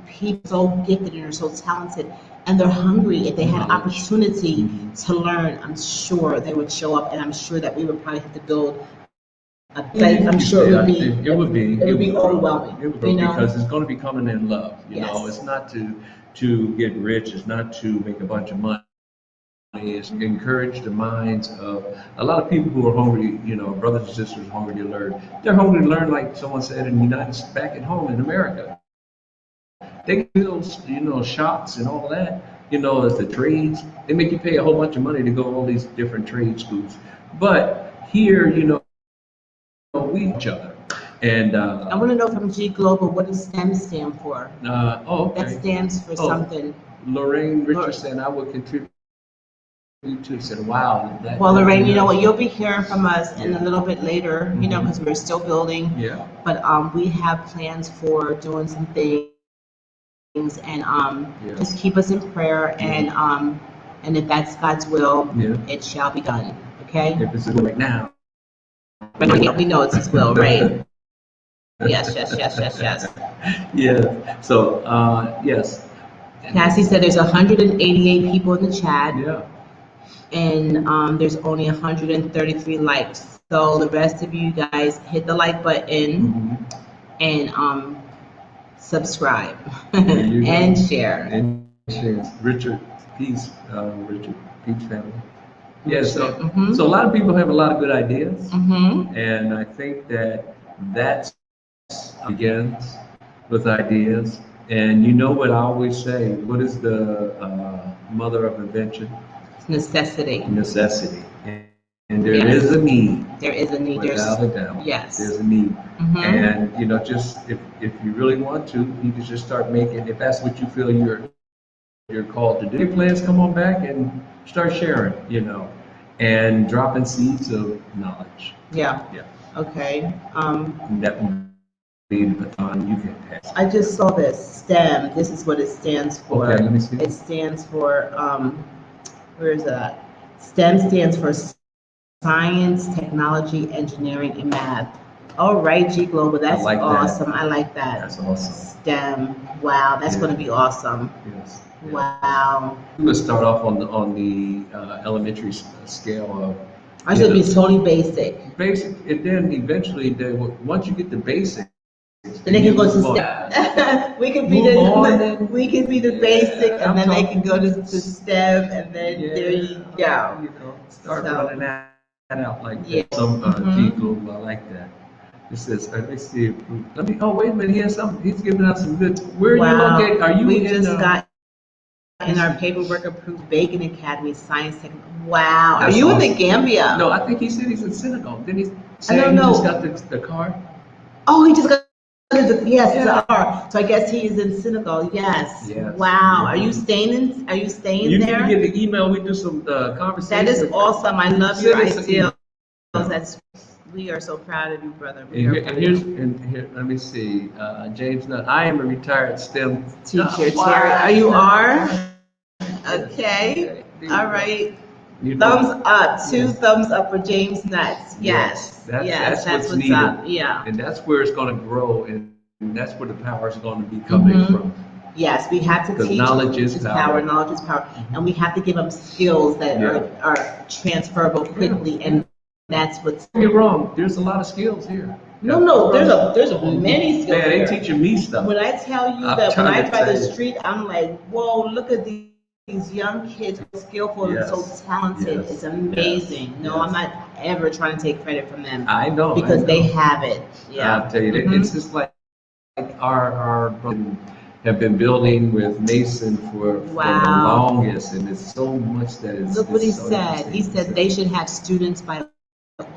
people, so gifted and are so talented, and they're hungry. If they had opportunity to learn, I'm sure they would show up, and I'm sure that we would probably have to build a place. I'm sure it would be overwhelming. It would grow because it's going to be coming in love. Yes. It's not to get rich. It's not to make a bunch of money. Is encourage the minds of a lot of people who are hungry, brothers and sisters hungry to learn. They're hungry to learn, like someone said in the United States, back at home in America. They build, shops and all that, as the trades. They make you pay a whole bunch of money to go to all these different trade schools. But here, we each other. And I want to know from G Global, what does STEM stand for? Okay. That stands for something. Lorraine Richardson, I will contribute to said, wow. Well, Lorraine, you know what? You'll be hearing from us in a little bit later, because we're still building. Yeah. But we have plans for doing some things, and just keep us in prayer, and if that's God's will, it shall be done. Okay. If it's right now. But we know it's His will, right? Yes. Yeah. So, yes. Cassie said there's 188 people in the chat. Yeah. And there's only 133 likes. So the rest of you guys hit the like button and subscribe and share. And share. Richard Peace family. Yeah, so a lot of people have a lot of good ideas, and I think that begins with ideas. And you know what I always say? What is the mother of invention? Necessity. And there is a need. There is a need. Without a doubt. Yes. There's a need. And just if you really want to, you can just start making. If that's what you feel you're called to do, your plans, come on back and start sharing. And dropping seeds of knowledge. Yeah. Okay. That will be the baton you can pass. I just saw this STEM. This is what it stands for. Okay, let me see. It stands for where is that? STEM stands for Science, Technology, Engineering, and Math. All right, G Global, that's awesome. I like that. That's awesome. STEM. Wow, that's going to be awesome. Yes. Wow. We're going to start off on the elementary scale of. I should be totally basic. Basic, and then eventually, once you get the basics, then they can go to STEM. we can be the basic, and then they can go to STEM, and then there you go. Start running that out like that. Some G Global, I like that. It says, let me see. Wait a minute. He has something. He's giving us some good. Where are you located? Are you? We just got in our paperwork approved Bacon Academy Science Tech. Wow. Are you in the Gambia? No, I think he said he's in Senegal. Didn't he say he just got the card? Oh, he just got the car. So I guess he is in Senegal. Yes. Wow. Are you staying there? You can get the email. We do some conversation. That is awesome. I love your ideas. We are so proud of you, brother. Here, let me see. James Nutt. I am a retired STEM teacher. Terry, you are? Okay. All right. Thumbs up. 2 thumbs up for James Nutt. Yes. That's what's needed. Up. Yeah. And that's where it's going to grow, and that's where the power is going to be coming from. Yes, we have to teach. Knowledge is power. Knowledge is power. And we have to give them skills that are transferable quickly, and that's what's. Don't get me wrong. There's a lot of skills here. No. There's many skills. Man, they teaching me stuff. When I tell you that when I try the street, I'm like, whoa! Look at these young kids, skillful and so talented. It's amazing. I'm not ever trying to take credit from them. I know because they have it. Yeah, I'll tell you, it's just like our have been building with Mason for the longest, and it's so much that is. Look what he said. He said they should have students by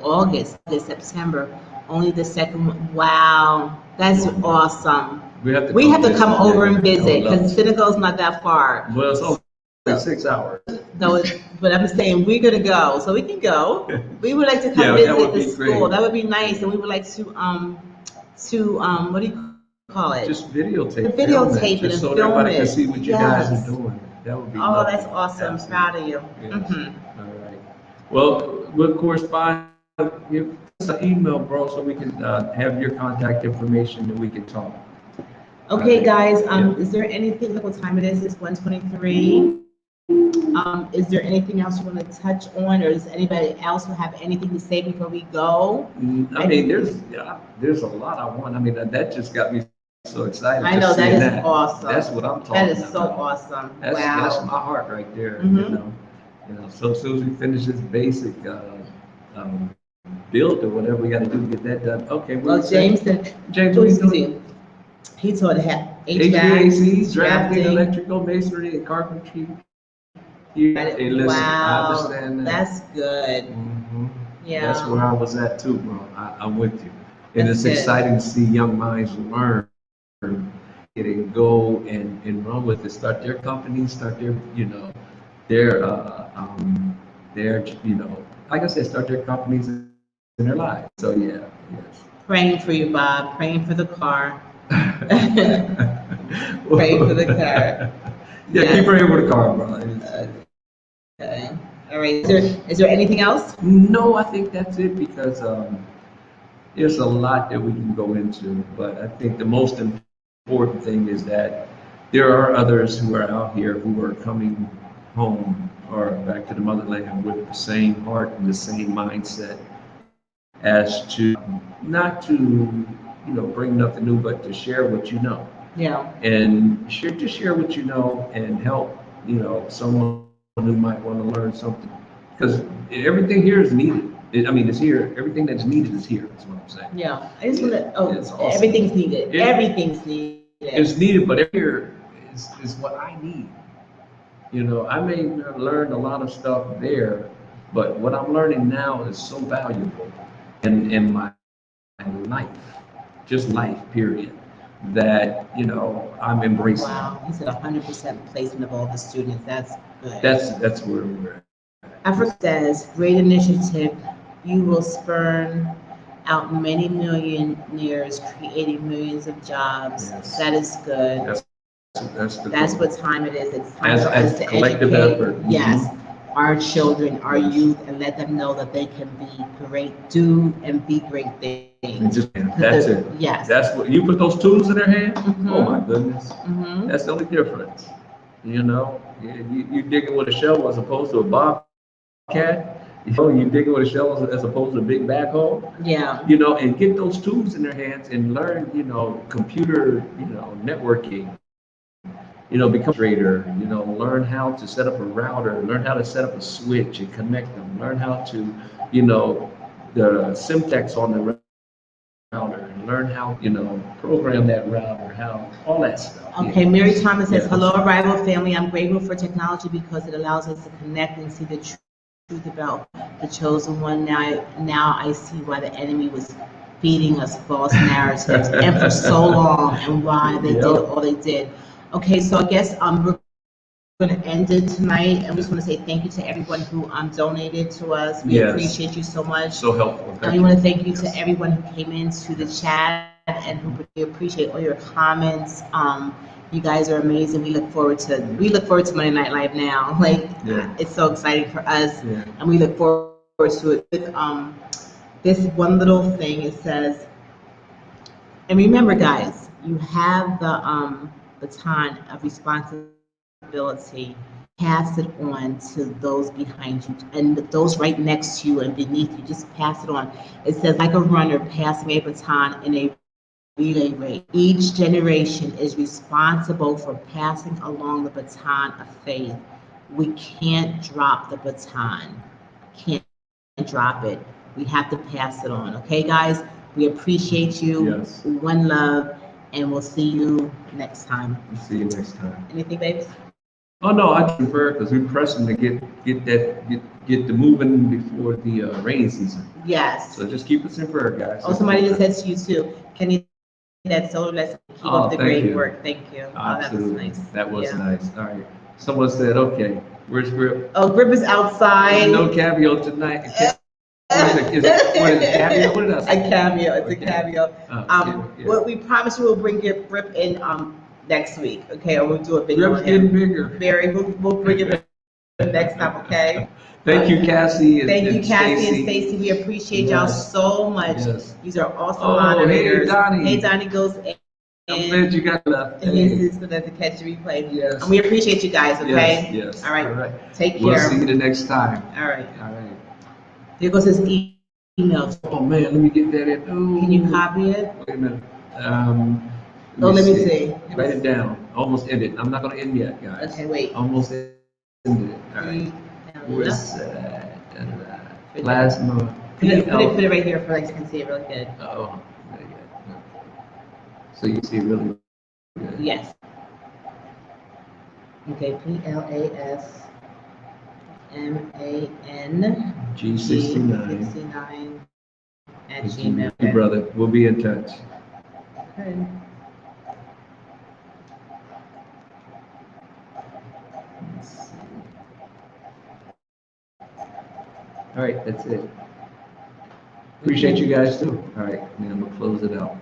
August, September. Only the second one. Wow, that's awesome. We have to We have to come visit. over Yeah, and visit I would love because Senegal's not that far. to. Well, it's only 6 hours. No, but I'm saying we're gonna go, so we can go. We would like to come Yeah, that visit would the be school. great. That would be nice, and we would like to what do you call it? Just videotape, To film videotape it just and so film everybody can it. see what you guys Yes. are doing. That would be Oh, lovely. that's awesome. Absolutely. Proud of you. Yes. Mhm. All right. Well, we'll correspond. Give us an email, bro, so we can have your contact information and we can talk. Okay, guys. Yeah. Is there anything? Look what time it is. It's 1:23. Is there anything else you want to touch on, or does anybody else who have anything to say before we go? I mean, there's a lot I want. I mean, that just got me so excited. I just know that seeing is awesome. That's what I'm talking That about. is so awesome. That's Wow. my heart right there. Mhm. So as soon as we finish this basic um, build or whatever we got to do to get that done. Okay. Well, James said, James, what are you excuse doing? me, he taught HVAC, HVAC, drafting, electrical, masonry, and carpentry. Yeah, hey, listen, I Wow, understand that. that's good. Mhm. Yeah. That's where I was at too, bro. I'm with you. And That's it's good. exciting to see young minds learn, get and go and run with it, start their companies, start their, like I said, start their companies in their lives. So yeah, yes. Praying for you, Bob. Praying for the car. Praying for the car. Yeah, Yes. keep praying for the car, bro. Okay. All right. Is there anything else? No, I think that's it because there's a lot that we can go into, but I think the most important thing is that there are others who are out here who are coming home or back to the motherland with the same heart and the same mindset as to not to bring nothing new, but to share what you know. Yeah. And share what you know and help someone who might want to learn something, because everything here is needed. It's here. Everything that's needed is here. That's what I'm saying. Yeah. I just want to. Oh, It's awesome. everything's needed. Everything's needed. It's needed, but here is what I need. I may learn a lot of stuff there, but what I'm learning now is so valuable in my life, just life, period, that I'm embracing. Wow. He said 100% placement of all the students. That's good. That's where we're at. Africa says, great initiative. You will spurn out many millionaires, creating millions of jobs. Yes. That is good. That's what time it is. It's time for us to collective educate. effort. Yes, our children, our youth, and let them know that they can be great, do and be great things. That's it. Yes. That's what you put those tools in their hand. Mhm. Oh my goodness. Mhm. That's the only difference. You digging with a shovel as opposed to a bobcat. You digging with a shovel as opposed to a big backhoe. Yeah. And get those tools in their hands and learn, computer, networking. Become a trader, learn how to set up a router, learn how to set up a switch and connect them, learn how to, the syntax on the router, and learn how, program that router, how, all that stuff. Okay, Mary Thomas says, Yeah. hello, Arrival family. I'm grateful for technology because it allows us to connect and see the truth about the chosen one. Now I see why the enemy was feeding us false narratives and for so long, and why they did all they did. Okay, so I guess we're going to end it tonight, and we just want to say thank you to everyone who donated to us. We appreciate you so much. So helpful. And we want to thank you to everyone who came into the chat and who we appreciate all your comments. You guys are amazing. We look forward to Monday Night Live now. It's so exciting for us, and we look forward to it. With this one little thing, it says, and remember, guys, you have the baton of responsibility. Pass it on to those behind you and those right next to you and beneath you. Just pass it on. It says, like a runner passing a baton in a relay race. Each generation is responsible for passing along the baton of faith. We can't drop the baton. Can't drop it. We have to pass it on. Okay, guys? We appreciate you. Yes. One love, and we'll see you next time. See you next time. Anything, babes? Oh no, I prefer because we're pressing to get the moving before the rainy season. Yes. So just keep us in prayer, guys. Oh, somebody just said to you too. Can you that so let's keep Oh, up the thank great you. work. Thank you. Oh, that was Absolutely. nice. That was Yeah. nice. All right. Someone said, okay, where's Grip? Oh, Grip is outside. No cameo tonight. What is it, cameo? What did I A say? cameo. It's Okay. a cameo. Yeah. What we promise you, we'll bring Grip in next week. Okay, or we'll do a video Grip's on him. getting bigger. Barry, we'll bring him in next time. Okay. Thank you, Cassie. Thank you, and Cassie and Stacy. Stacy. We appreciate y'all Yes. so much. Yes. These are awesome Oh, moderators. hey, Donnie. Hey, Donnie goes in. I'm glad you got left. And his is going to catch the replay. Yes. And we appreciate you guys, okay? Yes. All right. All right. Take care. We'll see you the next time. All right. All right. Here goes his email. Oh man, let me get that in. Oh. Can you copy it? Wait a minute. Let me see. Write it down. Almost ended. I'm not going to end yet, guys. Okay, wait. Almost ended it. All right. Where's plasma? Put it right here for like you can see it really good. Oh, very good. So you see it really good. Yes. Okay, PLASMAN G69 at Gmail. Hey, brother, we'll be in touch. Okay. Let's see. All right, that's it. Appreciate you guys too. All right, man, I'm gonna close it out.